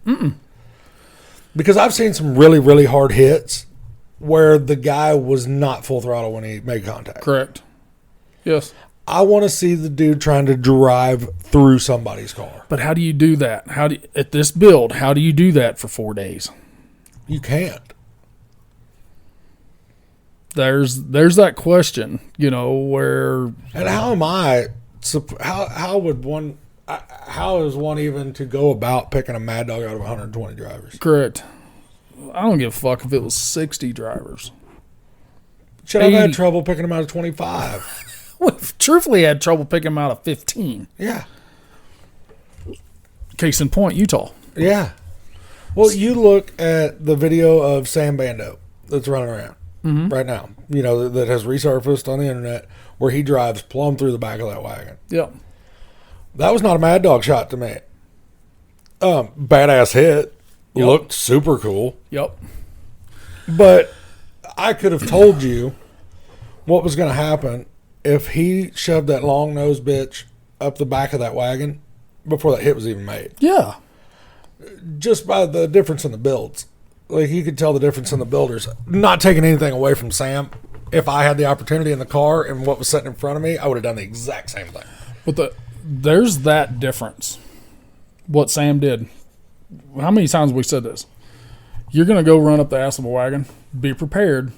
Because I've seen some really, really hard hits where the guy was not full throttle when he made contact. Correct. Yes. I want to see the dude trying to drive through somebody's car. But how do you do that? At this build, how do you do that for 4 days? You can't. There's that question, where And how am I? How is one even to go about picking a mad dog out of 120 drivers? correct. I don't give a fuck if it was 60 drivers. Should I've had 80. trouble picking them out of 25. We've truthfully had trouble picking them out of 15. Yeah. Case in point, Utah. Yeah. Well, you look at the video of Sam Bando that's running around right now, that has resurfaced on the internet where he drives plumb through the back of that wagon. Yep. That was not a mad dog shot to me. Badass hit. Yep. Looked super cool. Yep. But I could have told you what was going to happen if he shoved that long nosed bitch up the back of that wagon before that hit was even made. Yeah. Just by the difference in the builds. Like, you could tell the difference in the builders. Not taking anything away from Sam. If I had the opportunity in the car and what was sitting in front of me, I would have done the exact same thing. But there's that difference. What Sam did. How many times have we said this? You're going to go run up the ass of a wagon. Be prepared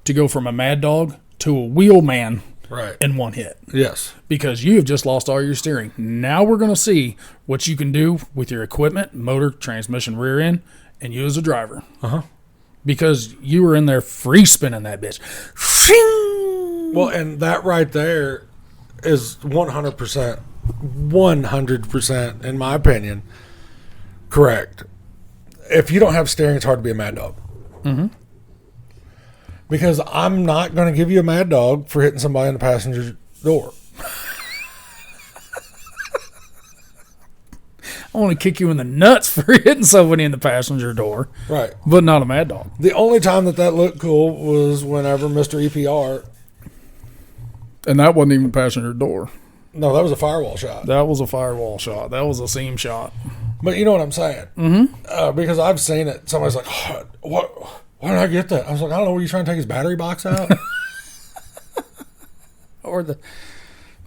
to go from a mad dog to a wheelman Right. in one hit. Yes. Because you have just lost all your steering. Now we're going to see what you can do with your equipment, motor, transmission, rear end, and you as a driver. Uh-huh. Because you were in there free spinning that bitch. Shing! Well, and that right there is 100%, in my opinion, correct. If you don't have steering, it's hard to be a mad dog. Mm-hmm. Because I'm not going to give you a mad dog for hitting somebody in the passenger door. I want to kick you in the nuts for hitting somebody in the passenger door, Right. but not a mad dog. The only time that looked cool was whenever Mr. EPR. And that wasn't even passenger door. No, that was a firewall shot. That was a firewall shot. That was a seam shot. But you know what I'm saying? Mm-hmm. Because I've seen it. Somebody's like, oh, what? Why did I get that? I was like, I don't know. Were you trying to take his battery box out?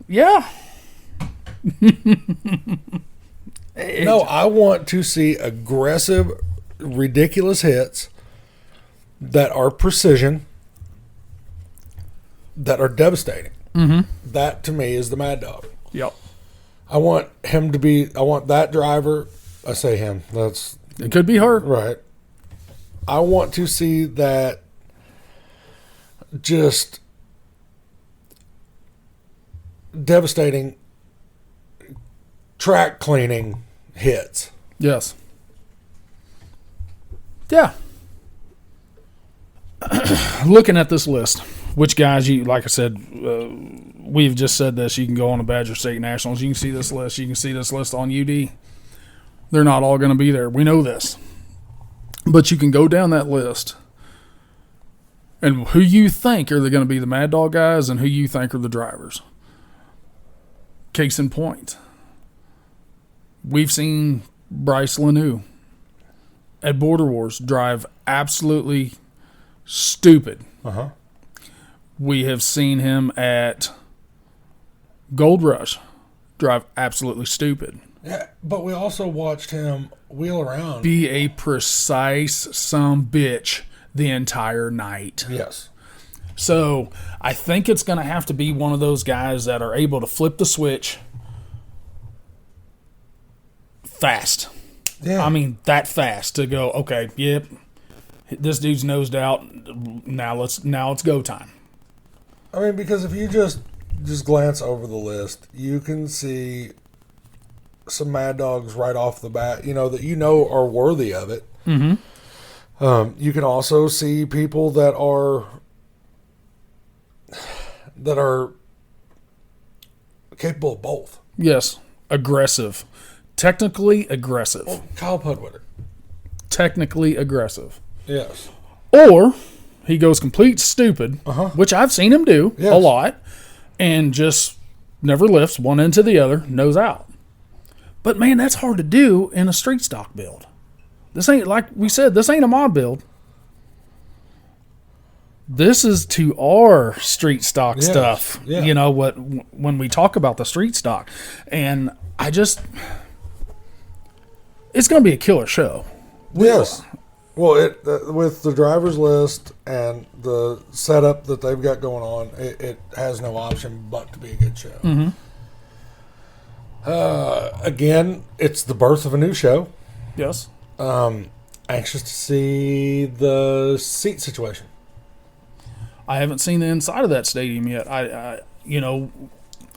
Yeah. No, I want to see aggressive, ridiculous hits that are precision, that are devastating. Mm-hmm. That, to me, is the mad dog. Yep. I want that driver. I say him. That's It could be her. right. I want to see that just devastating track cleaning hits. Yes. Yeah. Looking at this list, which guys like I said, we've just said this. You can go on the Badger State Nationals. You can see this list. You can see this list on UD. They're not all going to be there. We know this. But you can go down that list and who you think are going to be the Mad Dog guys and who you think are the drivers. Case in point. We've seen Bryce Lanou at Border Wars drive absolutely stupid. Uh-huh. We have seen him at Gold Rush drive absolutely stupid. Yeah, but we also watched him wheel around. Be a precise some bitch the entire night. Yes. So I think it's going to have to be one of those guys that are able to flip the switch fast. Yeah. I mean, that fast to go, okay, yep, this dude's nosed out. Now it's go time. I mean, because if you just glance over the list, you can see some Mad Dogs right off the bat, that are worthy of it. You can also see people that are capable of both. Yes, aggressive, technically aggressive, Kyle Pudwitter. technically aggressive, Yes. or he goes complete stupid, which I've seen him do Yes. a lot, and just never lifts one end to the other, nose out. But man, that's hard to do in a street stock build. This ain't, like we said, this ain't a mod build. This is to our street stock Yes. stuff. Yeah. When we talk about the street stock, and it's going to be a killer show. Yes. Well, with the driver's list and the setup that they've got going on, it has no option but to be a good show. Again, it's the birth of a new show. Yes. Anxious to see the seat situation. I haven't seen the inside of that stadium yet.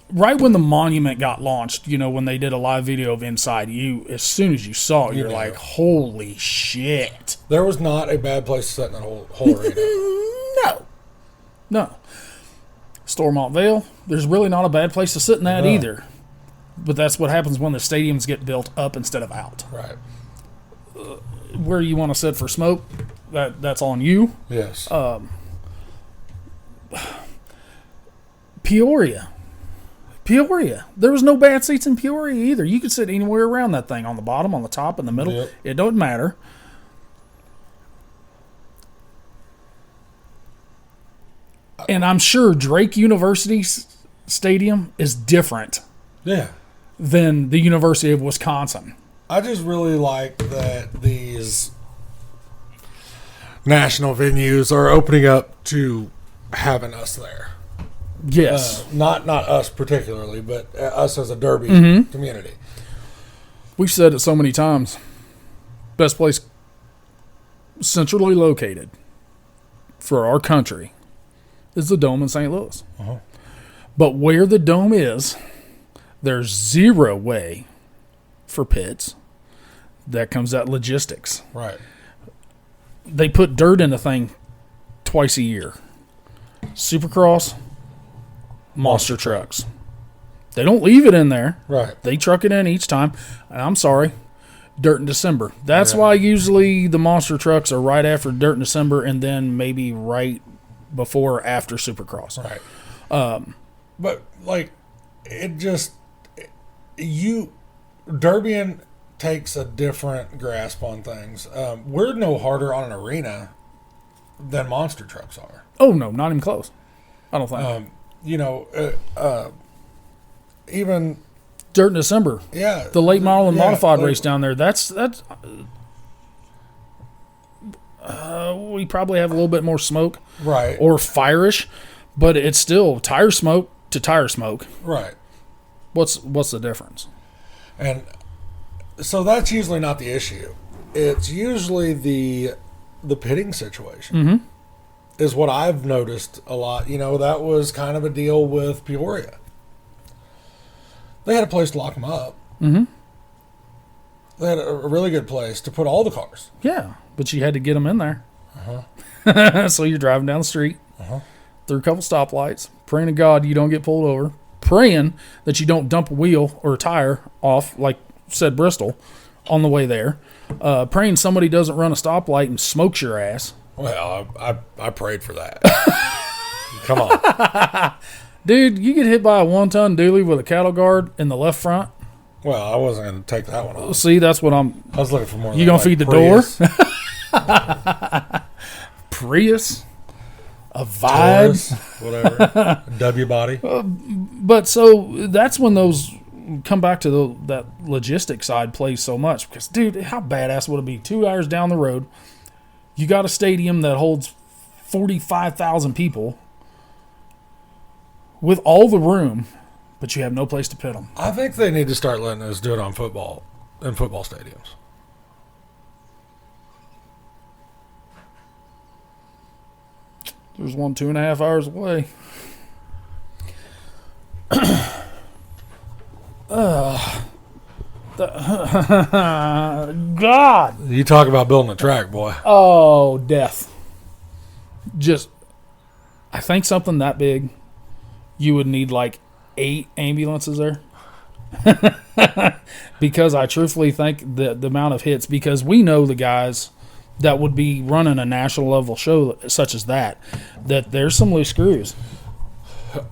Right when the monument got launched, when they did a live video of inside, as soon as you saw it, you're like, holy shit. There was not a bad place to sit in that whole arena. No. Stormont Vale, there's really not a bad place to sit in that either. But that's what happens when the stadiums get built up instead of out. Right. Where you want to sit for smoke, that's on you. Yes. Peoria. There was no bad seats in Peoria either. You could sit anywhere around that thing, on the bottom, on the top, in the middle. Yep. It don't matter. And I'm sure Drake University's stadium is different Yeah. than the University of Wisconsin. I just really like that these national venues are opening up to having us there. Yes. Not us particularly, but us as a Derby community. We've said it so many times. Best place centrally located for our country is the Dome in St. Louis. But where the Dome is, there's zero way for pits. That comes out logistics. Right. They put dirt in the thing twice a year. Supercross, monster trucks. They don't leave it in there. Right. They truck it in each time. And I'm sorry, dirt in December. That's why usually the monster trucks are right after dirt in December, and then maybe right before or after Supercross. Right. But like, Derbian takes a different grasp on things. We're no harder on an arena than monster trucks are. Oh no, not even close. I don't think. Even Dirt in December. yeah, The late model and modified like- race down there. That's we probably have a little bit more smoke right or fire-ish, but it's still tire smoke to tire smoke. right, What's the difference? and so that's usually not the issue. It's usually the pitting situation is what I've noticed a lot. That was kind of a deal with Peoria. They had a place to lock them up. They had a really good place to put all the cars. Yeah, but you had to get them in there. So you're driving down the street through a couple stoplights, praying to God you don't get pulled over, praying that you don't dump a wheel or a tire off, like said Bristol, on the way there, praying somebody doesn't run a stoplight and smokes your ass. Well, I prayed for that. Come on. Dude, you get hit by a 1-ton dually with a cattle guard in the left front. Well, I wasn't going to take that one off. See, that's what I'm... I was looking for more. You gonna feed the door? Prius, Prius, a Vibe. Taurus, whatever. W body. But so that's when those come back to that logistic side plays so much. Because, dude, how badass would it be? 2 hours down the road, you got a stadium that holds 45,000 people with all the room, but you have no place to pit them. I think they need to start letting us do it on football in football stadiums. There's one 2.5 hours away. God. You talk about building a track, boy. Oh, death. Just, I think something that big, you would need like 8 ambulances there. Because I truthfully think the amount of hits, because we know the guys that would be running a national level show such as that there's some loose screws.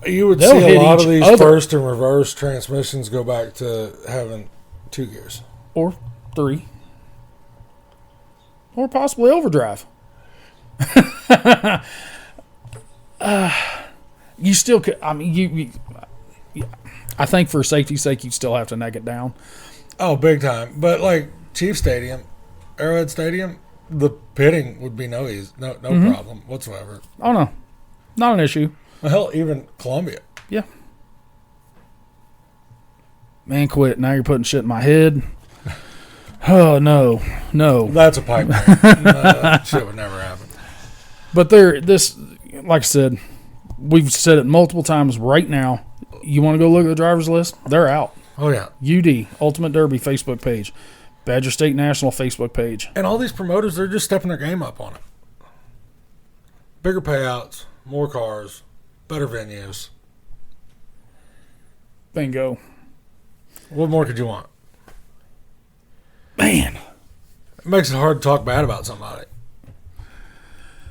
You would They'll see a hit lot each of these other. first and reverse transmissions go back to having 2 gears. Or 3. Or possibly overdrive. You still could, I mean, you I think for safety's sake, you still have to neck it down. Oh, big time. But like Chief Stadium, Arrowhead Stadium, the pitting would be no problem whatsoever. Oh, no. Not an issue. Hell, even Columbia. Yeah. Man, quit. Now you're putting shit in my head. Oh, no. That's a pipe dream. That shit would never happen. But like I said, we've said it multiple times right now. You want to go look at the driver's list? They're out. Oh, yeah. UD, Ultimate Derby Facebook page. Badger State National Facebook page. And all these promoters, they're just stepping their game up on it. Bigger payouts, more cars, better venues. Bingo. What more could you want? Man. It makes it hard to talk bad about somebody.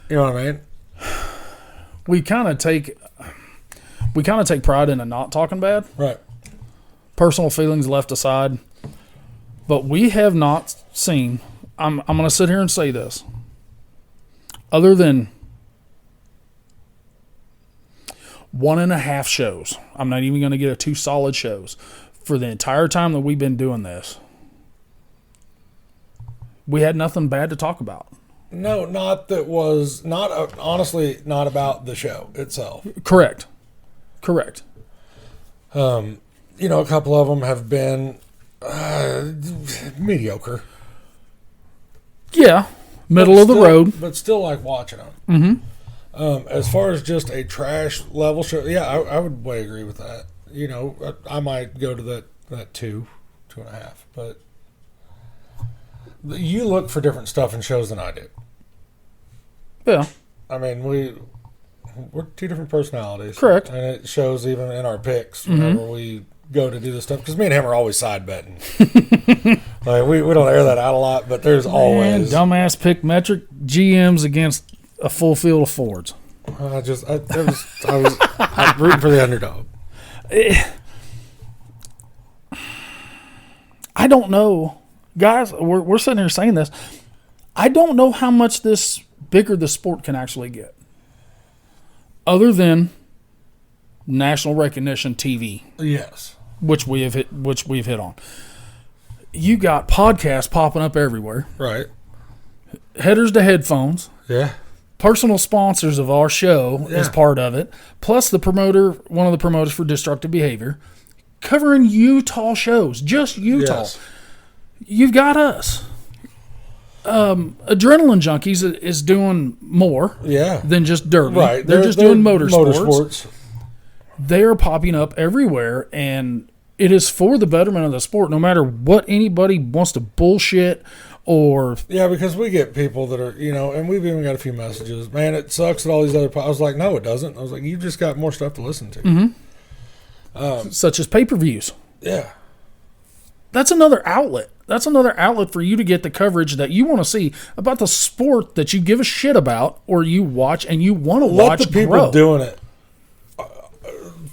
You know what I mean? We kind of take pride in not talking bad. Right. Personal feelings left aside. But we have not seen, I'm going to sit here and say this, other than 1.5 shows, I'm not even going to get a 2 solid shows, for the entire time that we've been doing this, we had nothing bad to talk about. No, honestly, not about the show itself. Correct. A couple of them have been mediocre. Yeah, middle of the road. But still like watching them. Mm-hmm. As far as just a trash level show, yeah, I would way agree with that. You know, I might go to that 2.5, but you look for different stuff in shows than I do. Yeah. I mean, we're 2 different personalities. Correct. And it shows even in our picks whenever we go to do this stuff. Because me and him are always side betting. Like, we don't air that out a lot, but there's always... dumbass pick metric GMs against a full field of Fords. I'm rooting for the underdog. I don't know. Guys, we're sitting here saying this. I don't know how much bigger the sport can actually get. Other than national recognition TV. Yes. Which we've hit on. You got podcasts popping up everywhere. Right. Headers to headphones. Yeah. Personal sponsors of our show is part of it. Plus one of the promoters for Destructive Behavior, covering Utah shows. Just Utah. Yes. You've got us. Adrenaline Junkies is doing more than just derby. Right. They're just doing motorsports. They are popping up everywhere, and it is for the betterment of the sport, no matter what anybody wants to bullshit or... Yeah, because we get people that are, and we've even got a few messages. Man, it sucks that all these other... I was like, no, it doesn't. I was like, you just got more stuff to listen to. Mm-hmm. Such as pay-per-views. Yeah. That's another outlet. That's another outlet for you to get the coverage that you want to see about the sport that you give a shit about or you watch and you want to watch. Let the people doing it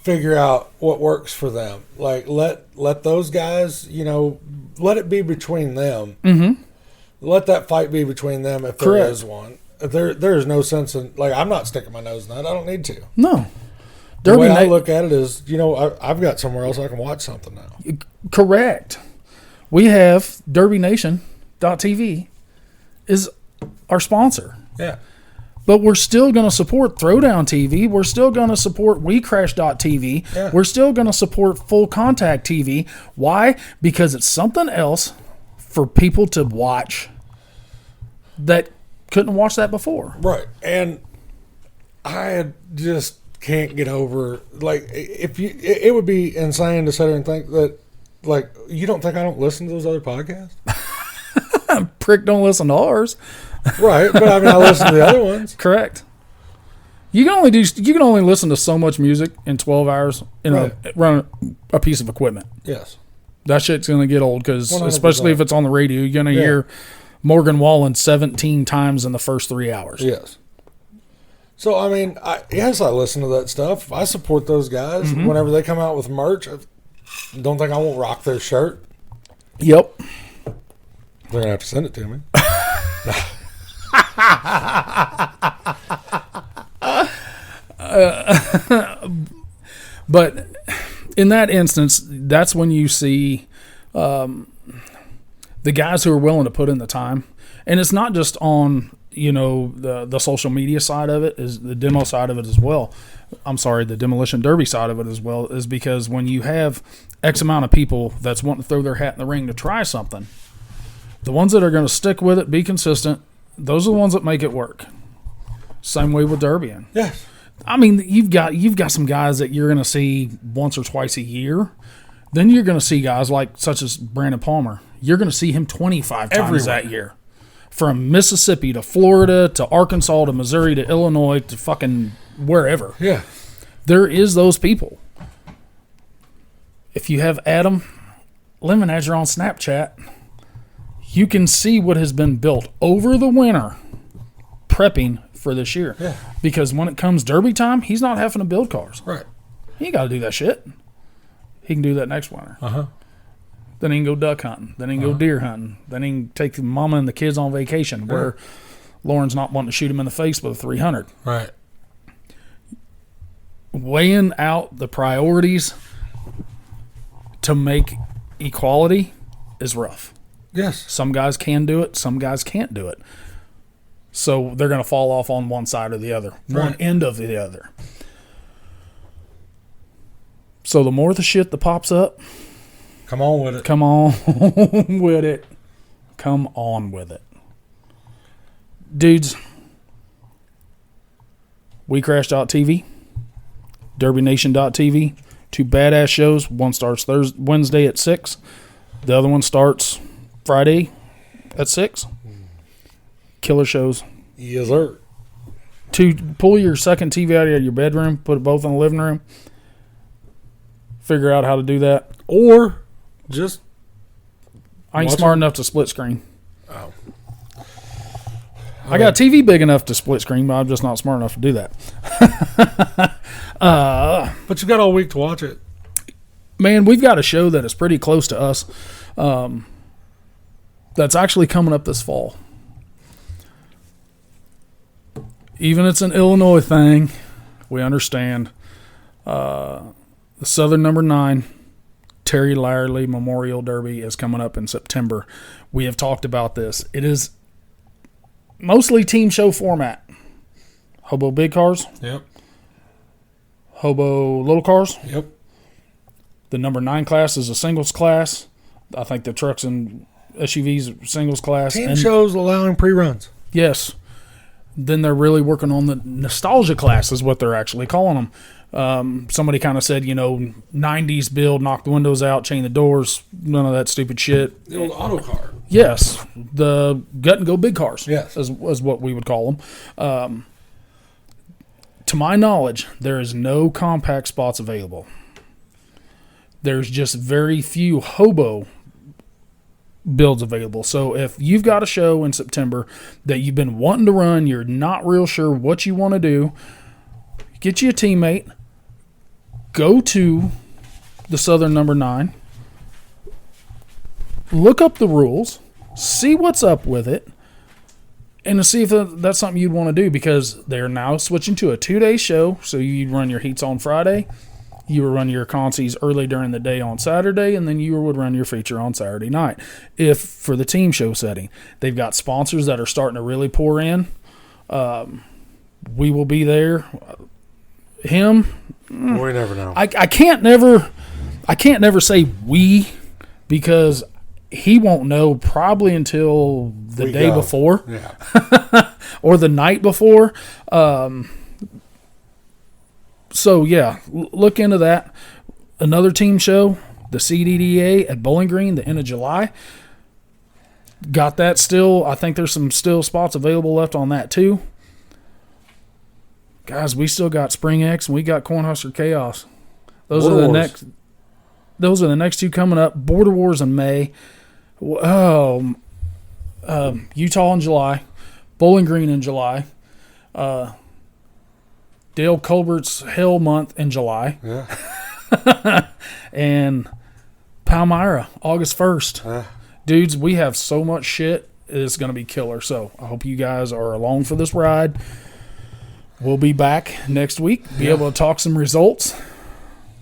figure out what works for them. Like, let those guys, let it be between them. Mm-hmm. Let that fight be between them if there is one. If there is no sense in, like, I'm not sticking my nose in that. I don't need to. No. The way I look at it is, I've got somewhere else I can watch something now. Correct. We have DerbyNation.tv is our sponsor. Yeah. But we're still going to support Throwdown TV. We're still going to support WeCrash.tv. Yeah. We're still going to support Full Contact TV. Why? Because it's something else for people to watch that couldn't watch that before. Right. And I just can't get over, like, it would be insane to sit there and think that Like, you don't think I don't listen to those other podcasts? Prick, don't listen to ours. Right, but I mean, I listen to the other ones. Correct. You can only listen to so much music in 12 hours run a piece of equipment. Yes. That shit's going to get old because, 100%. especially if it's on the radio, you're going to hear Morgan Wallen 17 times in the first 3 hours. Yes. So, I mean, I listen to that stuff. I support those guys. Whenever they come out with merch, I don't think I won't rock their shirt. Yep. They're going to have to send it to me. But in that instance, that's when you see the guys who are willing to put in the time. And it's not just on, the social media side of it, is the demo side of it as well. I'm sorry, the Demolition Derby side of it as well, is because when you have X amount of people that's wanting to throw their hat in the ring to try something, the ones that are going to stick with it, be consistent, those are the ones that make it work. Same way with Derbying. Yes. I mean, you've got some guys that you're going to see once or twice a year. Then you're going to see guys such as Brandon Palmer. You're going to see him 25 times that year. From Mississippi to Florida to Arkansas to Missouri to Illinois to fucking wherever. Yeah. There is those people. If you have Adam Lemonadger on Snapchat, you can see what has been built over the winter prepping for this year. Yeah. Because when it comes Derby time, he's not having to build cars. Right. He ain't got to do that shit. He can do that next winter. Uh-huh. Then he can go duck hunting. Then he can go deer hunting. Then he can take the mama and the kids on vacation where Lauren's not wanting to shoot him in the face with a 300. Right. Weighing out the priorities to make equality is rough. Yes. Some guys can do it. Some guys can't do it. So they're going to fall off on one side or the other, one end of the other. So the more the shit that pops up, come on with it. come on with it. Come on with it. Dudes, WeCrash.tv, DerbyNation.tv, 2 badass shows. One starts Wednesday at 6. The other one starts Friday at 6. Killer shows. Yes, sir. To pull your second TV out of your bedroom, put it both in the living room, figure out how to do that. Or just I ain't watch smart it. enough to split screen. Oh. I got a TV big enough to split screen, but I'm just not smart enough to do that. But you got all week to watch it. Man, we've got a show that is pretty close to us that's actually coming up this fall. Even it's an Illinois thing, we understand. The Southern Number 9 Terry Larley Memorial Derby is coming up in September. We have talked about this. It is mostly team show format. Hobo big cars, Yep. Hobo little cars. Yep. The number 9 class is a singles class. I think the trucks and SUVs are singles class. Team shows allowing pre-runs. Yes. Then they're really working on the nostalgia class is what they're actually calling them. Somebody kind of said, 90s build, knock the windows out, chain the doors, none of that stupid shit. The old auto car. Yes. The gut and go big cars Yes. is what we would call them. To my knowledge, there is no compact spots available. There's just very few hobo builds available. So if you've got a show in September that you've been wanting to run, you're not real sure what you want to do, get you a teammate, go to the Southern Number 9, look up the rules, see what's up with it, and to see if that's something you'd want to do, because they're now switching to a 2-day show. So you'd run your heats on Friday, you would run your consies early during the day on Saturday, and then you would run your feature on Saturday night. If for the team show setting, they've got sponsors that are starting to really pour in. We will be there. Him, We never know. I can't never say we, because he won't know probably until the We day go. before Yeah. or the night before. So yeah, look into that. Another team show, the CDDA at Bowling Green the end of July. Got that still. I think there's some still spots available left on that too. Guys, we still got Spring X and we got Cornhusker Chaos. Those are the next two coming up. Border Wars in May. Utah in July. Bowling Green in July. Dale Colbert's Hell Month in July. Yeah. And Palmyra, August 1st. Dudes, we have so much shit. It's going to be killer. So I hope you guys are along for this ride. We'll be back next week. Be able to talk some results.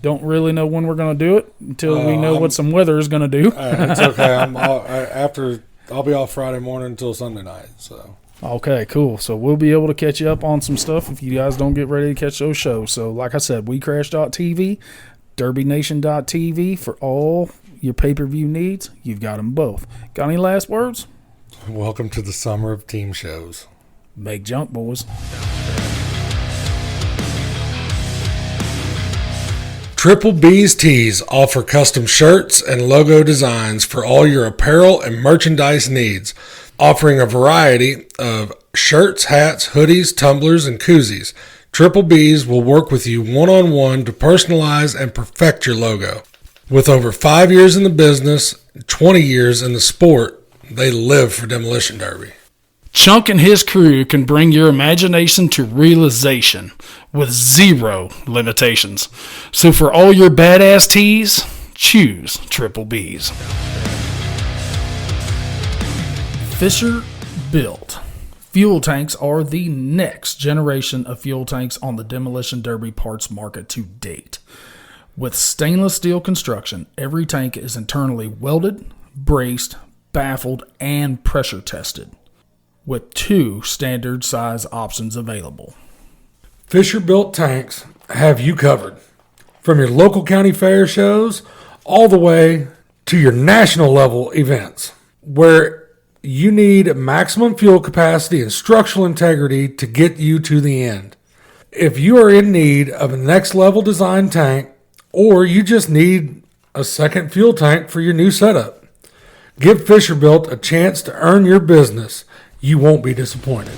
Don't really know when we're going to do it until we know what some weather is going to do. It's okay. I'll be off Friday morning until Sunday night. So okay, cool. So we'll be able to catch you up on some stuff if you guys don't get ready to catch those shows. So like I said, WeCrash.tv, DerbyNation.tv for all your pay-per-view needs. You've got them both. Got any last words? welcome to the summer of team shows. Make junk, boys. Triple B's Tees offer custom shirts and logo designs for all your apparel and merchandise needs, offering a variety of shirts, hats, hoodies, tumblers, and koozies. Triple B's will work with you one-on-one to personalize and perfect your logo. With over 5 years in the business, 20 years in the sport, they live for Demolition Derby. Chunk and his crew can bring your imagination to realization with zero limitations. So for all your badass tees, choose Triple B's. Fisher Built. Fuel tanks are the next generation of fuel tanks on the Demolition Derby parts market to date. With stainless steel construction, every tank is internally welded, braced, baffled, and pressure tested, with 2 standard size options available. Fisher Built tanks have you covered. From your local county fair shows all the way to your national level events, where you need maximum fuel capacity and structural integrity to get you to the end. If you are in need of a next level design tank, or you just need a second fuel tank for your new setup, give Fisher Built a chance to earn your business. You won't be disappointed.